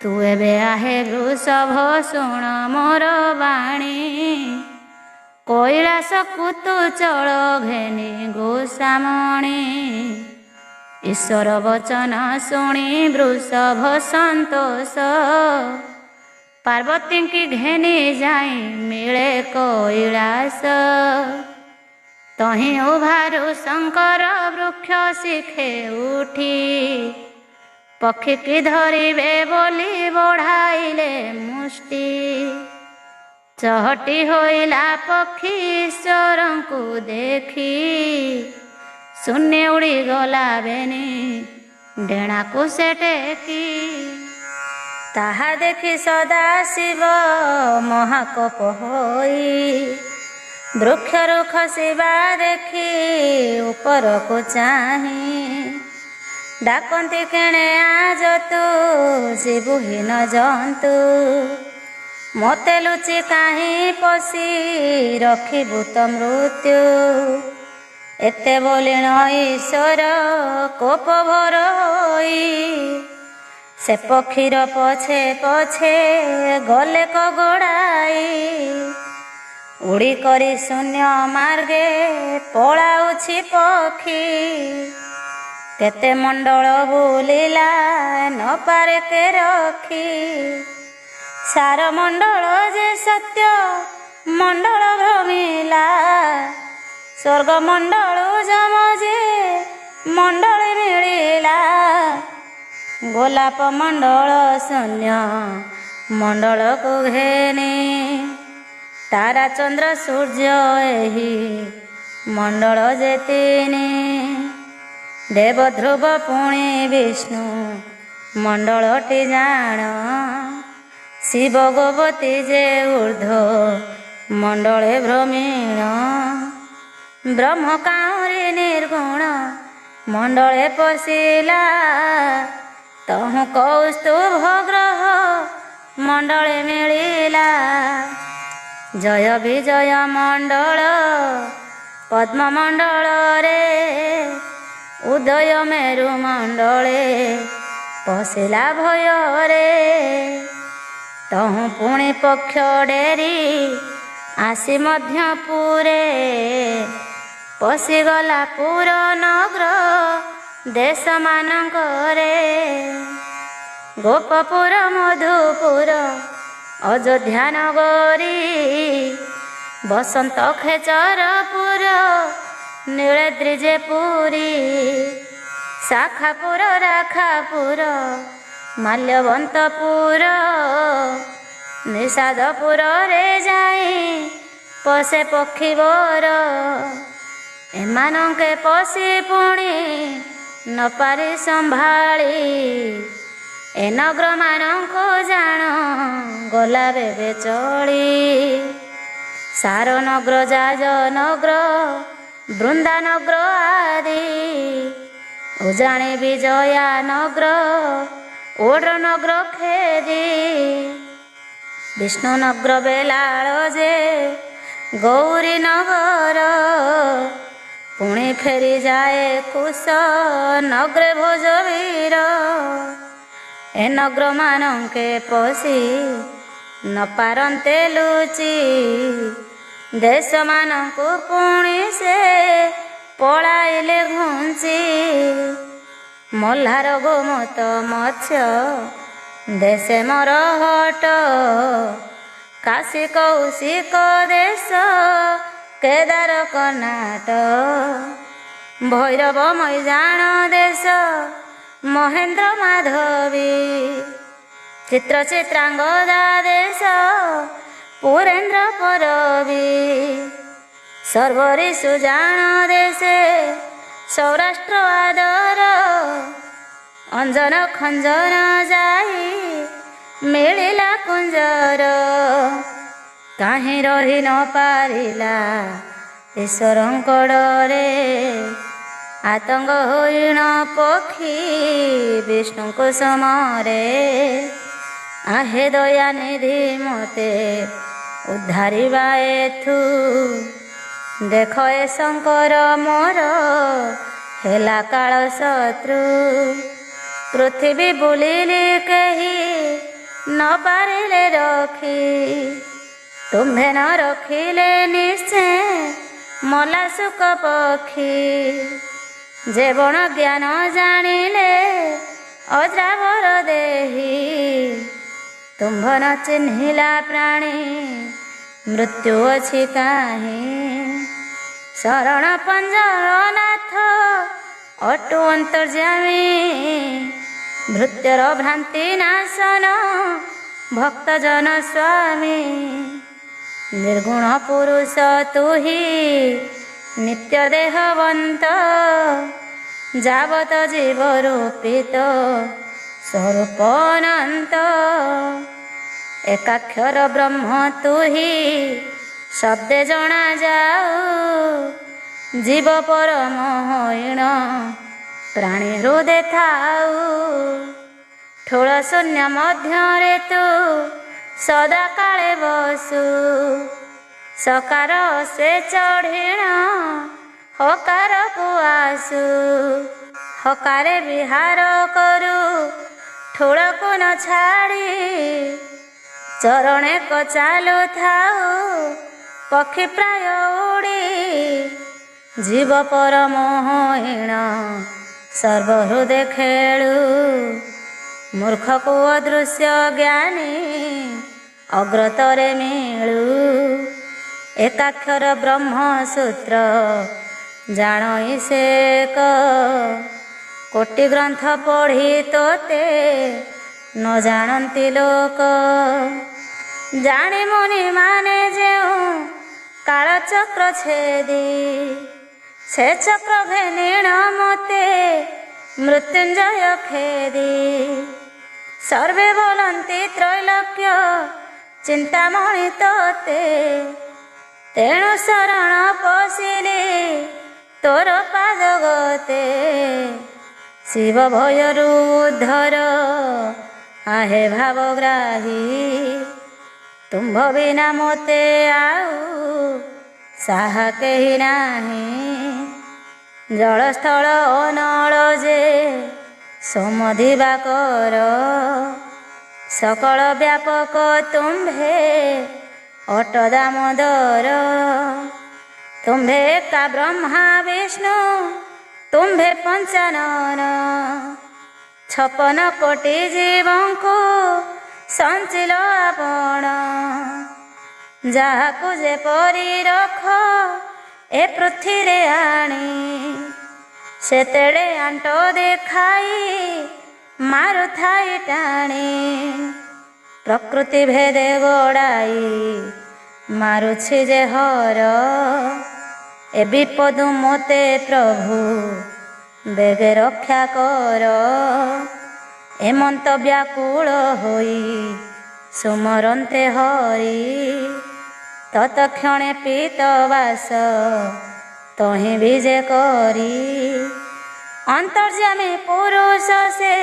तू एबे आहे वृषभ शुण मोर बाणी कैलासकु तू चल घेनी गोसामणी ईश्वर वचन शुणी वृषभ संतोष पार्वती की घेनी जाई मिले कैलास तही उभारु शंकर वृक्ष शिखे उठी पक्षी की धरिबे बोली बढ़ाइले मुष्टि चहटी होइला पक्षी ईश्वरंकु देखी शून्य उड़ी गला बेनी डेणा को से टेकी ताहा देखी सदा शिव महाकोप होई वृक्षरु खसिबा देखी ऊपर को चाही डाकंती केणे आज तू शिवहीन जंतु मते लुचि काहीं पशी रखिबु तो मृत्यु एते बोलिण ईश्वर कोप भर होई से पक्षीर पछे पछे गले कगड़ाई उड़ी करी शून्य मार्गे पलाउछि पक्षी केते मंडल बुलिला न पारे के रखी सार मंडल जे सत्य मंडल भ्रमिला स्वर्ग मंडल ଯମଜେ ମଣ୍ଡଳେ ମିଳିଲା। ଗୋଲାପ ମଣ୍ଡଳ ଶୂନ୍ୟ ମଣ୍ଡଳକୁ ଘେନି। ତାରା ଚନ୍ଦ୍ର ସୂର୍ଯ୍ୟ ଏହି ମଣ୍ଡଳ ଯେ ତିନି। ଦେବ ଧ୍ରୁବ ପୁଣି ବିଷ୍ଣୁ ମଣ୍ଡଳଟି ଜାଣ। ଶିବ ଗୋବତୀ ଯେ ଊର୍ଦ୍ଧ୍ୱ ମଣ୍ଡଳେ ଭ୍ରମୀଣ। ବ୍ରହ୍ମ କାଉଁରୀ ନିର୍ଗୁଣ ମଣ୍ଡଳେ ପଶିଲା। ତହୁଁ କୌସ୍ତୁଭ ଗ୍ରହ ମଣ୍ଡଳେ ମିଳିଲା। ଜୟ ବିଜୟ ମଣ୍ଡଳ ପଦ୍ମମଣ୍ଡଳରେ। ଉଦୟ ମେରୁ ମଣ୍ଡଳେ ପଶିଲା ଭୟରେ। ତହୁଁ ପୁଣି ପକ୍ଷ ଡେରି ଆସି ମଧ୍ୟ ପୁରେ। ପଶିଗଲା ପୁର ନଗର ଦେଶମାନଙ୍କରେ। ଗୋପପୁର ମଧୁପୁର ଅଯୋଧ୍ୟା ନଗରୀ। ବସନ୍ତ ଖେଚରପୁର ନୀଳଦ୍ରି ଯେ ପୁରୀ। ଶାଖାପୁର ରାଖାପୁର ମାଲ୍ୟବନ୍ତପୁର। ନିଷାଦପୁରରେ ଯାଇ ପଶେ ପକ୍ଷୀବର। ଏମାନଙ୍କେ ପଶି ପୁଣି ନ ପାରି ସମ୍ଭାଳି। ଏ ନଗରମାନଙ୍କୁ ଜାଣ ଗଲା ବେବେ ଚଳି। ସାର ନଗର ଯାଜ ନଗର ବୃନ୍ଦା ନଗର ଆଦି। ଉଜାଣି ବିଜୟା ନଗର ଓଡ୍ର ନଗର ଖେଦି। ବିଷ୍ଣୁ ନଗର ବେଲାଳ ଯେ ଗୌରୀ ନଗର। ପୁଣି ଫେରି ଯାଏ କୁଶ ନଗରେ ଭୋଜବୀର। ଏ ନଗର ମାନଙ୍କେ ପଶି ନ ପାରନ୍ତେ ଲୁଚି। ଦେଶମାନଙ୍କୁ ପୁଣି ସେ ପଳାଇଲେ ଘୁଞ୍ଚି। ମଲ୍ଲାର ଗୋମତ ମତ୍ସ୍ୟ ଦେଶେ ମୋର ହଟ। କାଶୀ କୌଶିକ ଦେଶ କେଦାର କର୍ଣ୍ଣାଟ। ଭୈରବ ମୈଜାଣ ଦେଶ ମହେନ୍ଦ୍ର ମାଧବୀ। ଚିତ୍ର ଚିତ୍ରାଙ୍ଗଦା ଦେଶ ପୁରେନ୍ଦ୍ର ପରବୀ। ସର୍ବରୀ ସୁଜାଣ ଦେଶେ ସୌରାଷ୍ଟ୍ର ଆଦର। ଅଞ୍ଜନ ଖଞ୍ଜନ ଯାଇ ମିଳିଲା କୁଞ୍ଜର। କାହିଁ ରହି ନ ପାରିଲା ଈଶ୍ୱରଙ୍କ ଡରେ। ଆତଙ୍କ ହୋଇଣ ପକ୍ଷୀ ବିଷ୍ଣୁଙ୍କୁ ସମରେ। ଆହେ ଦୟାନିଧି ମୋତେ ଉଦ୍ଧାରିବା ଏଥୁ। ଦେଖ ଏ ଶଙ୍କର ମୋର ହେଲା କାଳ ଶତ୍ରୁ। ପୃଥିବୀ ବୁଲିଲି କେହି ନ ପାରିଲେ ରଖି। ତୁମ୍ଭେ ନ ରଖିଲେ ନିଶ୍ଚେ ମଲା ଶୁକ ପକ୍ଷୀ। ଯେ ବଣ ଜ୍ଞାନ ଜାଣିଲେ ଅଦ୍ରାବର ଦେହି। ତୁମ୍ଭ ନ ଚିହ୍ନିଲା ପ୍ରାଣୀ ମୃତ୍ୟୁ ଅଛି କାହିଁ। ଶରଣ ପଞ୍ଜରନାଥ ଅଟୁ ଅନ୍ତର୍ଯ୍ୟାମୀ। ଭୃତ୍ୟର ଭ୍ରାନ୍ତି ନାଶନ ଭକ୍ତଜନ ସ୍ୱାମୀ। ନିର୍ଗୁଣ ପୁରୁଷ ତୁହି ନିତ୍ୟ ଦେହବନ୍ତ। ଯାବତ ଜୀବ ରୂପିତ ସ୍ୱରୂପ ଅନନ୍ତ। ଏକାକ୍ଷର ବ୍ରହ୍ମ ତୁହି ଶବ୍ଦେ ଜଣାଯାଉ। ଜୀବ ପରମ ହଇଣ ପ୍ରାଣୀ ହୃଦେ ଥାଉ। ଠୁଳ ଶୂନ୍ୟ ମଧ୍ୟରେ ତୁ ସଦା କାଳେ ବସୁ। ସକାର ସେ ଚଢ଼ିଣ ହକାରକୁ ଆସୁ। ହକାରେ ବିହାର କରୁ ଠୁଳକୁ ନ ଛାଡ଼ି। ଚରଣେ କ ଚାଲୁଥାଉ ପକ୍ଷୀ ପ୍ରାୟ ଉଡ଼ି। ଜୀବ ପରମ ହଇଣ ସର୍ବହୃଦେ ଖେଳୁ। ମୂର୍ଖକୁ ଅଦୃଶ୍ୟ ଜ୍ଞାନୀ ଅଗ୍ରତରେ ମିଳୁ। ଏକାକ୍ଷର ବ୍ରହ୍ମସୂତ୍ର ଜାଣଇ ସେ କୋଟି ଗ୍ରନ୍ଥ ପଢ଼ି ତୋତେ ନ ଜାଣନ୍ତି ଲୋକ। ଜାଣି ମୁନି ମାନେ ଯେଉଁ କାଳଚକ୍ର ଛେଦି ସେ ଚକ୍ର ଘେନିଣ ମତେ ମୃତ୍ୟୁଞ୍ଜୟ ଖେଦି। ସର୍ବେ ବୋଲନ୍ତି ତ୍ରୈଲୋକ୍ୟ ଚିନ୍ତାମଣି ତୋତେ ତେଣୁ ଶରଣ ପଶିଲି ତୋର ପାଦ ଗତେ। ଶିବ ଭୟରୁ ଉଦ୍ଧର आहे ଭାବଗ୍ରାହୀ ତୁମ୍ଭ ବିନା ମୋତେ ଆଉ ସାହା କେହି ନାହିଁ। ଜଳସ୍ଥଳ ଅନଳ ଯେ ସମଧିବାକର ସକଳ ବ୍ୟାପକ ତୁମ୍ଭେ ଅଟ ଦାମୋଦର। ତୁମ୍ଭେ ଏକା ବ୍ରହ୍ମା ବିଷ୍ଣୁ ତୁମ୍ଭେ ପଞ୍ଚାନନ। 56 କୋଟି ଜୀବଙ୍କୁ ସଞ୍ଚିଲ ଆପଣ। ଯାହାକୁ ଯେପରି ରଖ ଏ ପୃଥିରେ ଆଣି ସେତେଳେ ଆଣ୍ଟ ଦେଖାଇ ମାରୁଥାଇ ଟାଣି। ପ୍ରକୃତି ଭେଦେ ଗୋଡ଼ାଇ ମାରୁଛି ଯେ ହର ଏ ବିପଦୁ ମୋତେ ପ୍ରଭୁ ବେଗେ ରକ୍ଷା କର। ଏମନ୍ତ ବ୍ୟାକୁଳ ହୋଇ ସୁମରନ୍ତେ ହରି ତତକ୍ଷଣେ ପୀତବାସ ତହିଁ ବିଜେ କରି। ଅନ୍ତର୍ଯ୍ୟାମୀ ପୁରୁଷ ସେ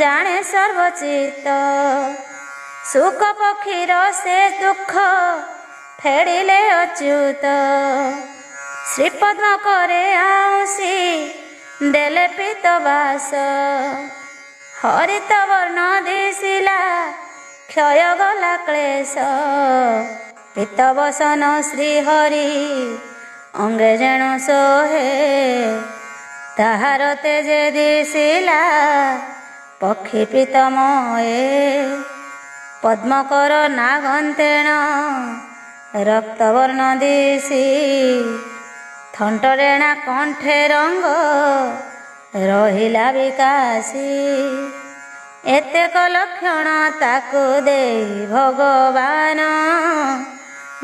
ଜାଣେ ସର୍ବଚିତ ସୁଖ ପକ୍ଷୀର ସେ ଦୁଃଖ ଫେଡ଼ିଲେ ଅଚ୍ୟୁତ। ଶ୍ରୀପଦ୍ମ କରେ ଆଉଁସି ଦେଲେ ପୀତବାସ ହରିତ ବର୍ଣ୍ଣ ଦିଶିଲା କ୍ଷୟ ଗଲା କ୍ଲେଶ। ପୀତବସନ ଶ୍ରୀହରି ଅଙ୍ଗେ ଯେଣୁ ସୋହେ ତାହାର ତେଜେ ଦିଶିଲା ପକ୍ଷୀ ପୀତମଏ। ପଦ୍ମକର ନାଗନ୍ତେଣ ରକ୍ତବର୍ଣ୍ଣ ଦିଶି ଥଣ୍ଟରେଣା କଣ୍ଠେ ରଙ୍ଗ ରହିଲା ବିକାଶୀ। ଏତେକ ଲକ୍ଷଣ ତାକୁ ଦେଇ ଭଗବାନ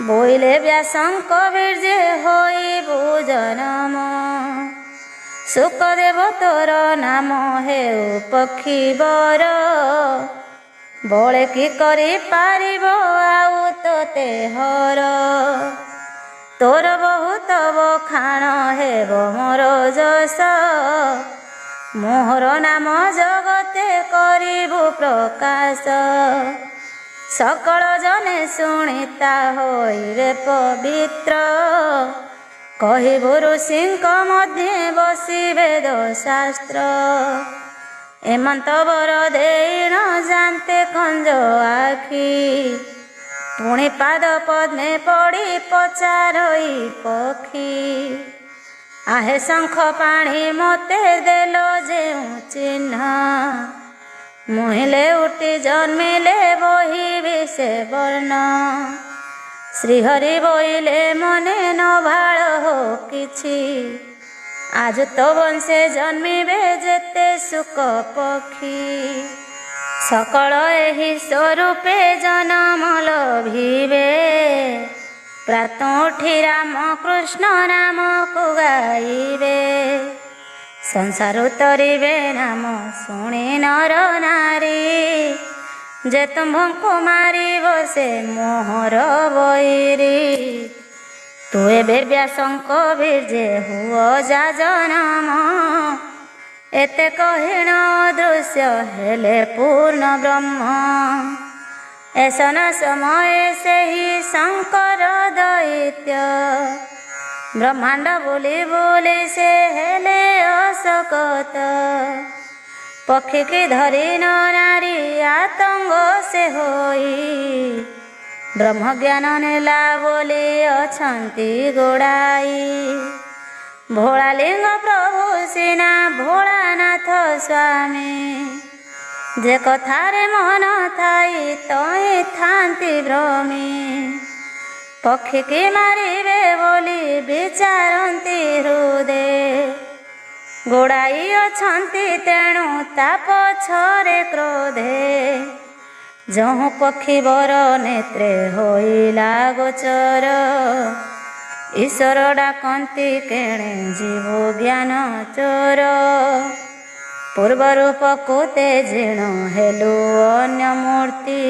ବୋଇଲେ ବ୍ୟାସଙ୍କ ବୀର୍ଯ୍ୟ ହୋଇବୁ ଜନମ। ଶୁକଦେବ ତୋର ନାମ ହେଉ ପକ୍ଷୀ ବର ବଳେ କି କରି ପାରିବ ଆଉ ତୋତେ ହର। ତୋର ବହୁତ ବଖାଣ ହେବ ମୋର ଯଶ ମୋହର ନାମ ଜଗତେ କରିବୁ ପ୍ରକାଶ। ସକଳ ଜନେ ଶୁଣିତା ହୋଇବେ ପବିତ୍ର କହିବୁ ଋଷିଙ୍କ ମଧ୍ୟେ ବସି ବେଦ ଶାସ୍ତ୍ର। ଏମନ୍ତ ବର ଦେଇଣ ଜାନ୍ତେ କଞ୍ଜ ଆଖି ପୁଣି ପାଦ ପଦ୍ମେ ପଡ଼ି ପଚାରଇ ପକ୍ଷୀ। आहे ଶଙ୍ଖ ପାଣି ମୋତେ ଦେଲ ଯେଉଁ ଚିହ୍ନ ମୁହିଁଲେ ଉଠି ଜନ୍ମିଲେ ବହିବି ସେ ବର୍ଣ୍ଣ। ଶ୍ରୀହରି ବୋଇଲେ ମନେ ନ ଭାଳ ହୋ କିଛି ଆଜ ତ ବଂଶେ ଜନ୍ମିବେ ଯେତେ ସୁକ ପକ୍ଷୀ। ସକଳ ଏହି ସ୍ୱରୂପେ ଜନମ ଲଭିବେ ପ୍ରାତ ଉଠି ରାମ କୃଷ୍ଣ ନାମକୁ ଗାଇବେ। ସଂସାର ତରିବେ ନାମ ଶୁଣି ନର ନାରୀ ଯେ ତୁମ୍ଭଙ୍କୁ ମାରିବ ସେ ମୋହର ବୈରୀ। ତୁ ଏବେ ବ୍ୟାସଙ୍କ ବୀର୍ଯ୍ୟ ହୁଅ ଯା ଜନମ ଏତେ କହିଣ ଦୃଶ୍ୟ ହେଲେ ପୂର୍ଣ୍ଣ ବ୍ରହ୍ମ। ଏସନ ସମୟ ସେହି ଶଙ୍କର ଦୈତ୍ୟ ବ୍ରହ୍ମାଣ୍ଡ ବୁଲି ବୁଲି ସେ ହେଲେ ଅଶକତ। ପକ୍ଷୀ କି ଧରି ନ ନାରୀ ଆତଙ୍ଗ ସେ ହୋଇ ବ୍ରହ୍ମଜ୍ଞାନ ନେଲା ବୋଲି ଅଛନ୍ତି ଗୋଡ଼ାଇ। ଭୋଳାଲିଙ୍ଗ ପ୍ରଭୁ ସିନା ଭୋଳାନାଥ ସ୍ୱାମୀ ଯେ କଥାରେ ମନ ଥାଇ ତହିଁ ଥାନ୍ତି ଭ୍ରମୀ। ପକ୍ଷୀକି ମାରିବେ ବୋଲି ବିଚାରନ୍ତି ହୃଦେ। ଗୋଡ଼ାଇ ଅଛନ୍ତି ତେଣୁ ତା ପଛରେ କ୍ରୋଧେ। ଯହୁଁ ପକ୍ଷୀବର ନେତ୍ରେ ହୋଇଲା ଗୋଚର। ଈଶ୍ୱର ଡାକନ୍ତି କେଣେ ଯିବୁ ଜ୍ଞାନ ଚୋର। ପୂର୍ବରୁ ପ୍ରକୃତେ ଜିଣ ହେଲୁ ଅନ୍ୟ ମୂର୍ତ୍ତି।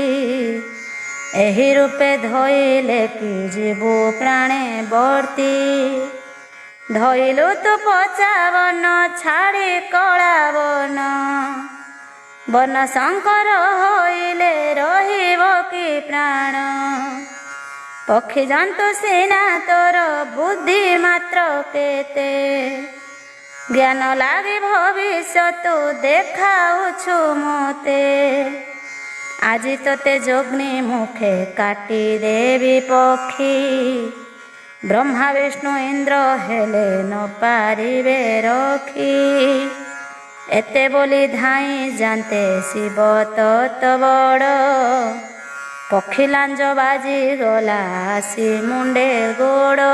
ଏହି ରୂପେ ଧଇଲେ କି ଯିବୁ ପ୍ରାଣେ ବର୍ତ୍ତି। ଧଇଲୁ ତୁ ପଚାବନ ଛାଡ଼ି କଳା ବନ। ବନ ଶଙ୍କର ହୋଇଲେ ରହିବ କି ପ୍ରାଣ। ପକ୍ଷୀ ଜନ୍ତୁ ସିନା ତୋର ବୁଦ୍ଧି ମାତ୍ର କେତେ। ଜ୍ଞାନ ଲାଗି ଭବିଷ୍ୟତ ଦେଖାଉଛୁ ମୋତେ। ଆଜି ତୋତେ ଯୋଗ୍ନି ମୁଖେ କାଟି ଦେବି ପକ୍ଷୀ। ବ୍ରହ୍ମା ବିଷ୍ଣୁ ଇନ୍ଦ୍ର ହେଲେ ନ ପାରିବେ ରଖି। ଏତେ ବୋଲି ଧାଇଁ ଯାନ୍ତେ ଶିବ ତତ ବଡ଼। ପକ୍ଷୀ ଲାଞ୍ଜ ବାଜି ଗଲା ଆସି ମୁଣ୍ଡେ ଗୋଡ଼।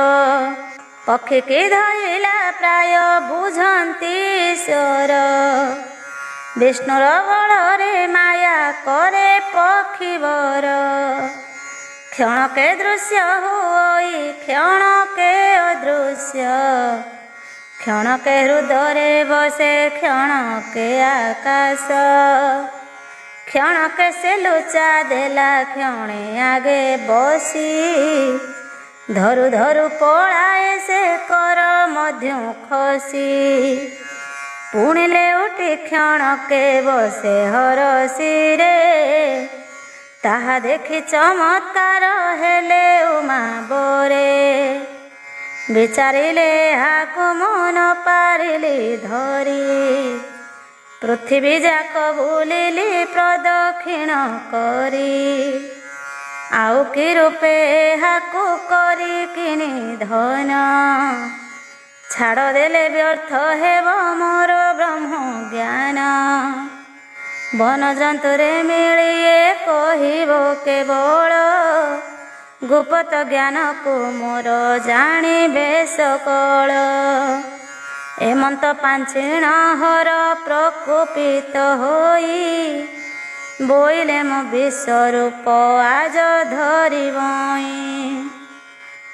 ପକ୍ଷୀକି ଧଇଲା ପ୍ରାୟ ବୁଝନ୍ତି ଈଶ୍ୱର। ବିଷ୍ଣୁର ବଳରେ ମାୟା କରେ ପକ୍ଷୀବର। କ୍ଷଣକେ ଦୃଶ୍ୟ ହୋଇ କ୍ଷଣକେ ଅଦୃଶ୍ୟ। କ୍ଷଣକେ ହୃଦୟରେ ବସେ କ୍ଷଣକେ ଆକାଶ। କ୍ଷଣକେ ସେ ଲୁଚା ଦେଲା କ୍ଷଣେ ଆଗେ ବସି। ଧରୁ ଧରୁ ପଳାଏ ସେ କର ମଧ୍ୟ ଖସି। ପୁଣି ଲେଉଟି କ୍ଷଣକେ ବସେ ହରସିରେ। ତାହା ଦେଖି ଚମତ୍କାର ହେଲେ ଉମା ବରେ। ବିଚାରିଲେ ଏହାକୁ ମନ ପାରିଲି ଧରି। ପୃଥିବୀ ଯାକ ବୁଲିଲି ପ୍ରଦକ୍ଷିଣ କରି। ଆଉ କି ରୂପେ ଏହାକୁ କରି କିଣି ଧନ। ଛାଡ଼ ଦେଲେ ବ୍ୟର୍ଥ ହେବ ମୋର ବ୍ରହ୍ମ ଜ୍ଞାନ। ବନଜନ୍ତୁରେ ମିଳିଏ କହିବ କେବଳ। ଗୁପ୍ତ ଜ୍ଞାନକୁ ମୋର ଜାଣିବେ ସକଳ। ଏମନ୍ତ ପାଞ୍ଚିଣ ହର ପ୍ରକୋପିତ ହୋଇ। ବୋଇଲେ ମୋ ବିଶ୍ୱରୂପ ଆଜ ଧରିବଇଁ।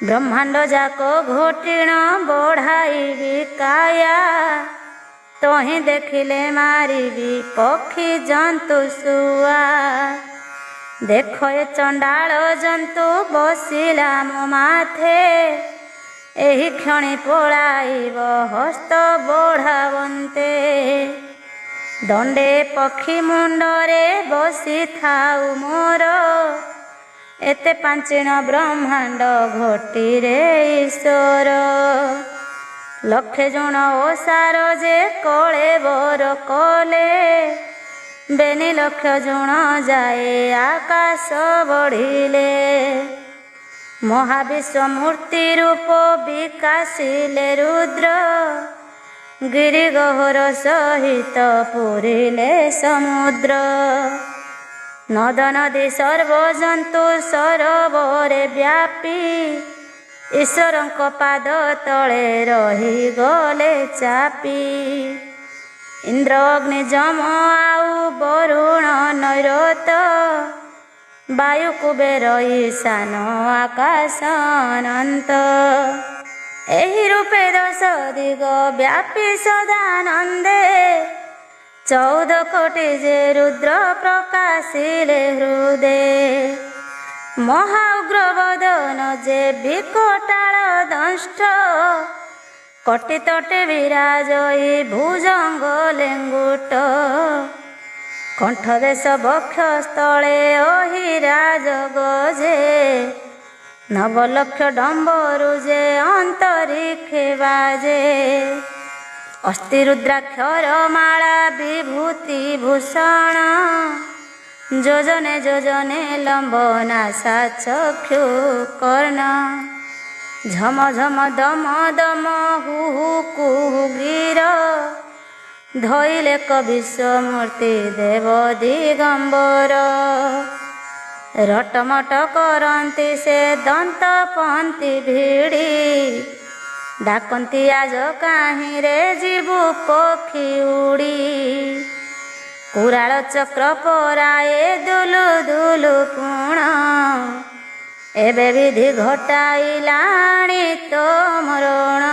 ବ୍ରହ୍ମାଣ୍ଡ ଯାକ ଘୋଟିଣ ବଢ଼ାଇବି କାୟା। ତହିଁ ଦେଖିଲେ ମାରିବି ପକ୍ଷୀ ଜନ୍ତୁ ଶୁଆ। ଦେଖ ଏ ଚଣ୍ଡାଳ ଜନ୍ତୁ ବସିଲା ମୋ ମାଥେ। ଏହି କ୍ଷଣି ପଳାଇବ ହସ୍ତ ବଢ଼ାବନ୍ତେ। ଦଣ୍ଡେ ପକ୍ଷୀ ମୁଣ୍ଡରେ ବସିଥାଉ ମୋର। ଏତେ ପାଞ୍ଚିଣ ବ୍ରହ୍ମାଣ୍ଡ ଘୋଟିରେ ଈଶ୍ୱର। ଲକ୍ଷେ ଜଣ ଓସାର ଯେ କଳେ ବର କଲେ। ବେନି ଲକ୍ଷ ଜଣ ଯାଏ ଆକାଶ ବଢ଼ିଲେ। ମହାବିଶ୍ୱ ମୂର୍ତ୍ତି ରୂପ ବିକାଶିଲେ ରୁଦ୍ର। ଗିରିଗହର ସହିତ ପୁରିଲେ ସମୁଦ୍ର। ନଦ ନଦୀ ସର୍ବଜନ୍ତୁ ସରୋବରେ ବ୍ୟାପୀ। ଈଶ୍ୱରଙ୍କ ପାଦ ତଳେ ରହିଗଲେ ଚାପି। ଇନ୍ଦ୍ର ଅଗ୍ନି ଯମ ଆଉ ବରୁଣ ନୈରତ। ବାୟୁ କୁବେର ଈଶାନ ଆକାଶ ଅନନ୍ତ। ଏହି ରୂପେ ଦଶ ଦିଗ ବ୍ୟାପୀ ସଦାନନ୍ଦେ। 14 କୋଟି ଯେ ରୁଦ୍ର ପ୍ରକାଶିଲେ ହୃଦେ। ମହା ଉଗ୍ର ବଦନ ଯେ ବିକଟାଳ ଦଂଷ୍ଟ। କଟି ତଟେ ବିରାଜଇ ଭୁଜଙ୍ଗ ଲେଙ୍ଗୁଟ। କଣ୍ଠ ଦେଶ ବକ୍ଷ ସ୍ଥଳେ ଅହିରାଜ ଗଜେ। ନବଲକ୍ଷ ଡମ୍ବରୁ ଯେ ଅନ୍ତରିକ୍ଷେ ବାଜେ। ଅସ୍ଥି ରୁଦ୍ରାକ୍ଷର ମାଳା ବିଭୂତି ଭୂଷଣ। ଯୋଜନେ ଯୋଜନେ ଲମ୍ବ ନାସା ଚକ୍ଷୁ କର୍ଣ୍ଣ। ଝମ ଝମ ଦମ ଦମ ହୁ ହୁ କୁହୁ ଗିର। ଧଇଲେ କବିଶ୍ୱ ମୂର୍ତ୍ତି ଦେବ ଦିଗମ୍ବର। ରଟମଟ କରନ୍ତି ସେ ଦନ୍ତ ପନ୍ତି ଭିଡ଼ି, ଡାକନ୍ତି ଆଜ କାହିଁରେ ଯିବୁ ପକ୍ଷୀ ଉଡ଼ି। କୁରାଳ ଚକ୍ର ପରାଏ ଦୁଲୁ ଦୁଲୁ ପୁଣ, ଏବେ ବିଧି ଘଟାଇଲାଣି ତୋ ମରଣ।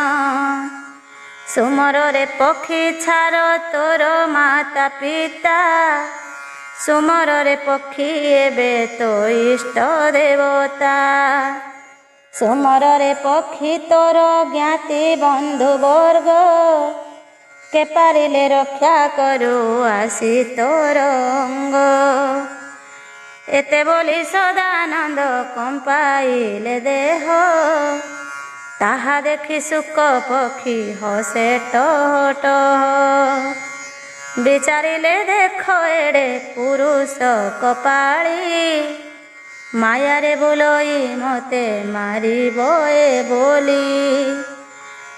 ସୁମରରେ ପକ୍ଷୀ ଛାର ତୋର ମାତା ପିତା, ସୁମରରେ ପକ୍ଷୀ ଏବେ ତୋ ଇଷ୍ଟ ଦେବତା। ସୁମରରେ ପକ୍ଷୀ ତୋର ଜ୍ଞାତି ବନ୍ଧୁ ବର୍ଗ, କେ ପାରିଲେ ରକ୍ଷା କରୁ ଆସି ତୋର ଅଙ୍ଗ। ଏତେ ବୋଲି ସଦାନନ୍ଦ କମ୍ପାଇଲେ ଦେହ, ତାହା ଦେଖି ଶୁକ ପକ୍ଷୀ ହସେ ଟହ ଟହ। ବିଚାରିଲେ ଦେଖ ଏଡ଼େ ପୁରୁଷ କପାଳି, ମାୟାରେ ବୋଲଇ ମତେ ମାରିବ ଏ ବୋଲି।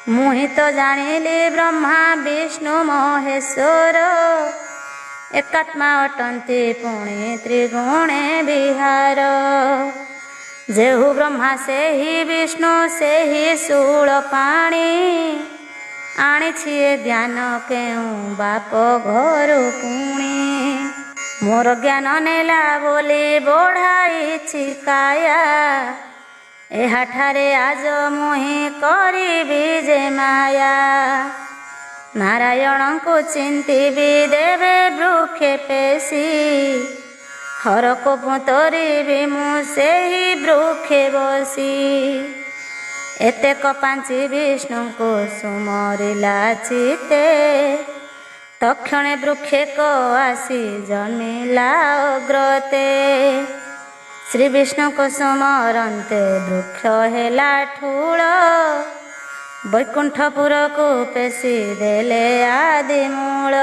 ମୁହିଁ ତ ଜାଣିଲି ବ୍ରହ୍ମା ବିଷ୍ଣୁ ମହେଶ୍ୱର, ଏକାତ୍ମା ଅଟନ୍ତି ପୁଣି ତ୍ରିଗୁଣେ ବିହାର। ଯେହୁ ବ୍ରହ୍ମା ସେହି ବିଷ୍ଣୁ ସେହି ଶୂଳ ପାଣି, ଆଣିଛି ଏ ଜ୍ଞାନ କେଉଁ ବାପ ଘରୁ ପୁଣି। ମୋର ଜ୍ଞାନ ନେଲା ବୋଲି ବଢ଼ାଇଛି କାୟା, ଏହାଠାରେ ଆଜ ମୁହିଁ କରିବି ଯେ ମାୟା। ନାରାୟଣଙ୍କୁ ଚିନ୍ତିବି ଦେବେ ବୃକ୍ଷେ ପେଶି, ହରକୁ ପୁତରିବି ମୁଁ ସେହି ବୃକ୍ଷେ ବସି। ଏତେକ ପାଞ୍ଚି ବିଷ୍ଣୁଙ୍କୁ ସୁମରିଲା ଚିତେ, ତକ୍ଷଣେ ବୃକ୍ଷେକ ଆସି ଜନ୍ମିଲା ଅଗ୍ରତେ। ଶ୍ରୀ ବିଷ୍ଣୁଙ୍କୁ ସୁମରନ୍ତେ ବୃକ୍ଷ ହେଲା ଠୁଳ, ବୈକୁଣ୍ଠପୁରକୁ ପେଶି ଦେଲେ ଆଦି ମୂଳ।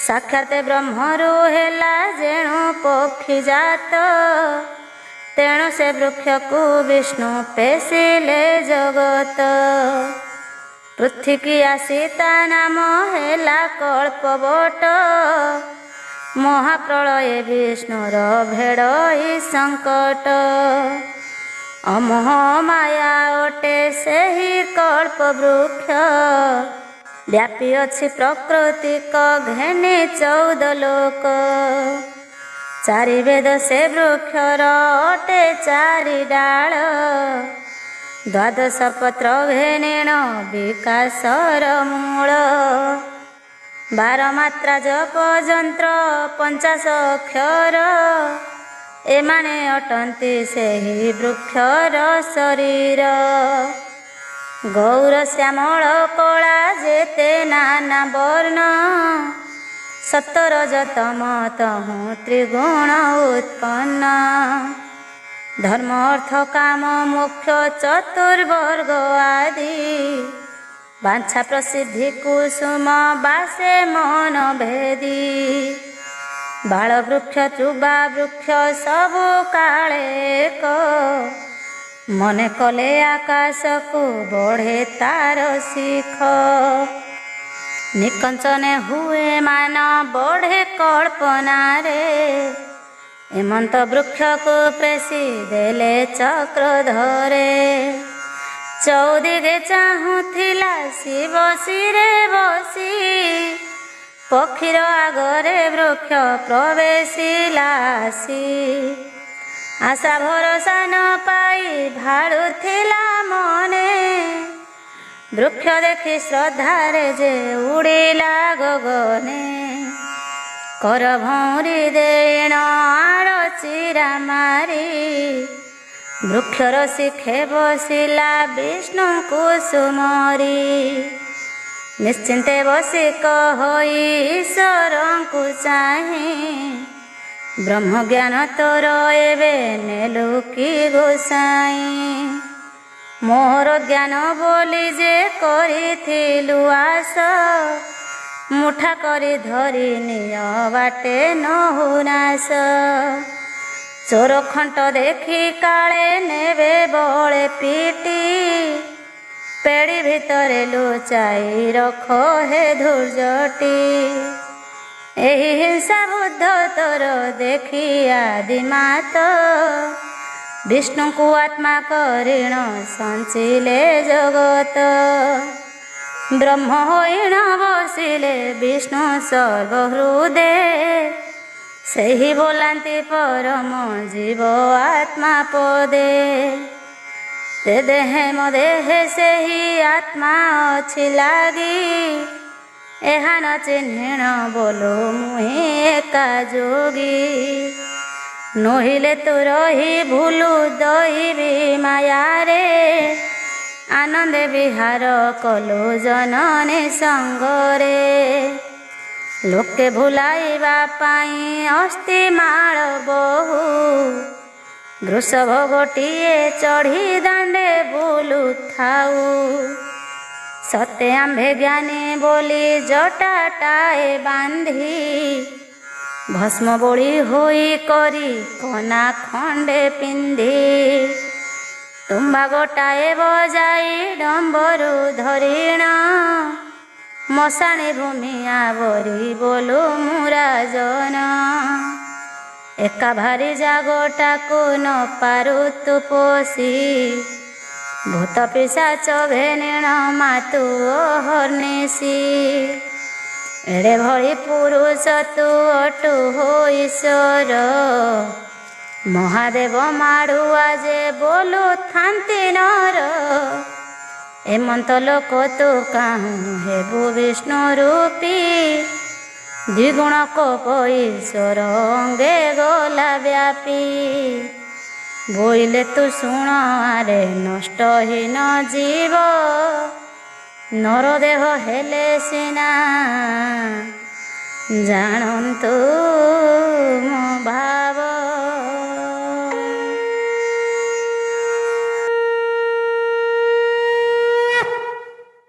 ସାକ୍ଷାତ ବ୍ରହ୍ମରୁ ହେଲା ଯେଣୁ ପକ୍ଷୀ ଜାତ, ତେଣୁ ସେ ବୃକ୍ଷକୁ ବିଷ୍ଣୁ ପେଶିଲେ ଜଗତ। ପୃଥିବୀ ଆସି ତା ନାମ ହେଲା କଳ୍ପବଟ, ମହାପ୍ରଳୟ ବିଷ୍ଣୁର ଭେଡ଼ଇ ସଙ୍କଟ। ଅମୋହ ମାୟା ଅଟେ ସେହି କଳ୍ପ ବୃକ୍ଷ, ବ୍ୟାପୀ ଅଛି ପ୍ରକୃତିକ ଘେନି 14 ଲୋକ। ଚାରି ବେଦ ସେ ବୃକ୍ଷର ଅଟେ ଚାରି ଡାଳ, ଦ୍ୱାଦଶ ପତ୍ର ଘେନିଣ ବିକାଶର ମୂଳ। 12 ମାତ୍ରା ଜପ ଯନ୍ତ୍ର 50 ଅକ୍ଷର, ଏମାନେ ଅଟନ୍ତି ସେହି ବୃକ୍ଷର ଶରୀର। ଗୌର ଶ୍ୟାମଳ କଳା ଯେତେ ନାନା ବର୍ଣ୍ଣ, 17 ତମ ତହୁଁ ତ୍ରିଗୁଣ ଉତ୍ପନ୍ନ। ଧର୍ମ ଅର୍ଥ କାମ ମୋକ୍ଷ ଚତୁର୍ବର୍ଗ ଆଦି, ବାଞ୍ଛା ପ୍ରସିଦ୍ଧି କୁସୁମ ବାସେ ମନ ଭେଦି। ବାଳ ବୃକ୍ଷ ଚୁବା ବୃକ୍ଷ ସବୁ କାଳେ ଏକ, ମନେ କଲେ ଆକାଶକୁ ବଢ଼େ ତାର ଶିଖ। ନିକଞ୍ଚନେ ହୁଏ ମାନ ବଢ଼େ କଳ୍ପନାରେ, ଏମନ୍ତ ବୃକ୍ଷକୁ ପେଶି ଦେଲେ ଚକ୍ରଧରେ। ଚଉଦିଗେ ଚାହୁଁଥିଲା ଶିବ ଶିରେ ବସି, ପକ୍ଷୀର ଆଗରେ ବୃକ୍ଷ ପ୍ରବେଶିଲା ଆସି। ଆଶା ଭରସା ନ ପାଇ ଭାଳୁଥିଲା ମନେ, ବୃକ୍ଷ ଦେଖି ଶ୍ରଦ୍ଧାରେ ଯେ ଉଡ଼ିଲା ଗଗନେ। କର ଭଉଁରୀ ଦେଇଣ ଆଡ଼ ଚିରା ମାରି, ବୃକ୍ଷର ଶିଖେ ବସିଲା ବିଷ୍ଣୁଙ୍କୁ ସୁମରି। ନିଶ୍ଚିନ୍ତେ ବସି କହଇ ଈଶ୍ୱରଙ୍କୁ ଚାହିଁ, ବ୍ରହ୍ମଜ୍ଞାନ ତୋର ଏବେ ନେଲୁ କି ଗୋସାଇଁ। ମୋର ଜ୍ଞାନ ବୋଲି ଯେ କରିଥିଲୁ ଆସ, ମୁଠା କରି ଧରି ନିଅ ବାଟେ ନହୁନାଶ। ଚୋର ଖଣ୍ଟ ଦେଖି କାଳେ ନେବେ ବଳେ ପିଟି, ପେଡ଼ି ଭିତରେ ଲୁଚାଇ ରଖ ହେ ଧୂର୍ଜଟି। ଏହି ହିଂସା ବୁଦ୍ଧ ତୋର ଦେଖି ଆଦିମାତ ବିଷ୍ଣୁଙ୍କୁ ଆତ୍ମା କରିଣ ସଞ୍ଚିଲେ ଜଗତ ବ୍ରହ୍ମ ହୋଇଣ ବସିଲେ ବିଷ୍ଣୁ ସର୍ବହୃଦେ ସେହି ବୋଲାନ୍ତି ପରମ ଜୀବ ଆତ୍ମା ପଦେ ते देहे मो देहे से ही आत्मा अच्छी लागी एहा न चिन्हिण बोलो मुहि एका जोगी नहिले तू रही भूलु दहिबी माया रे आनंदे विहार कलु जननी संगरे लोके भुलाइबा पाई अस्ति माळ बहु वृषभ गोटिए चढ़ी दांडे बुलु थाऊ सत्य आंभे ज्ञानी बोली जटाटाए बांधी भस्म बोली होई करी कना खंडे पिंधी तुम्बा गोटाए बजाई डंबरु धरिण मशाणी भूमि आवरी बोलु मुराजन एका भारी जागोटाकु न पारु तु पोषी भूत पिशाच भेनिण मातु हर्निशी एड़े भली पुरुष तु अटु हो ईश्वर महादेव माड़ुआ जे बोलु थांती नर एमंत लोक तु काहू हेबु विष्णु रूपी द्विगुण कोप ईश्वर अंगे गला व्यापी बोइले तू शुण आरे नष्टहीन जीव नरदेह हेले सिना जानन्तु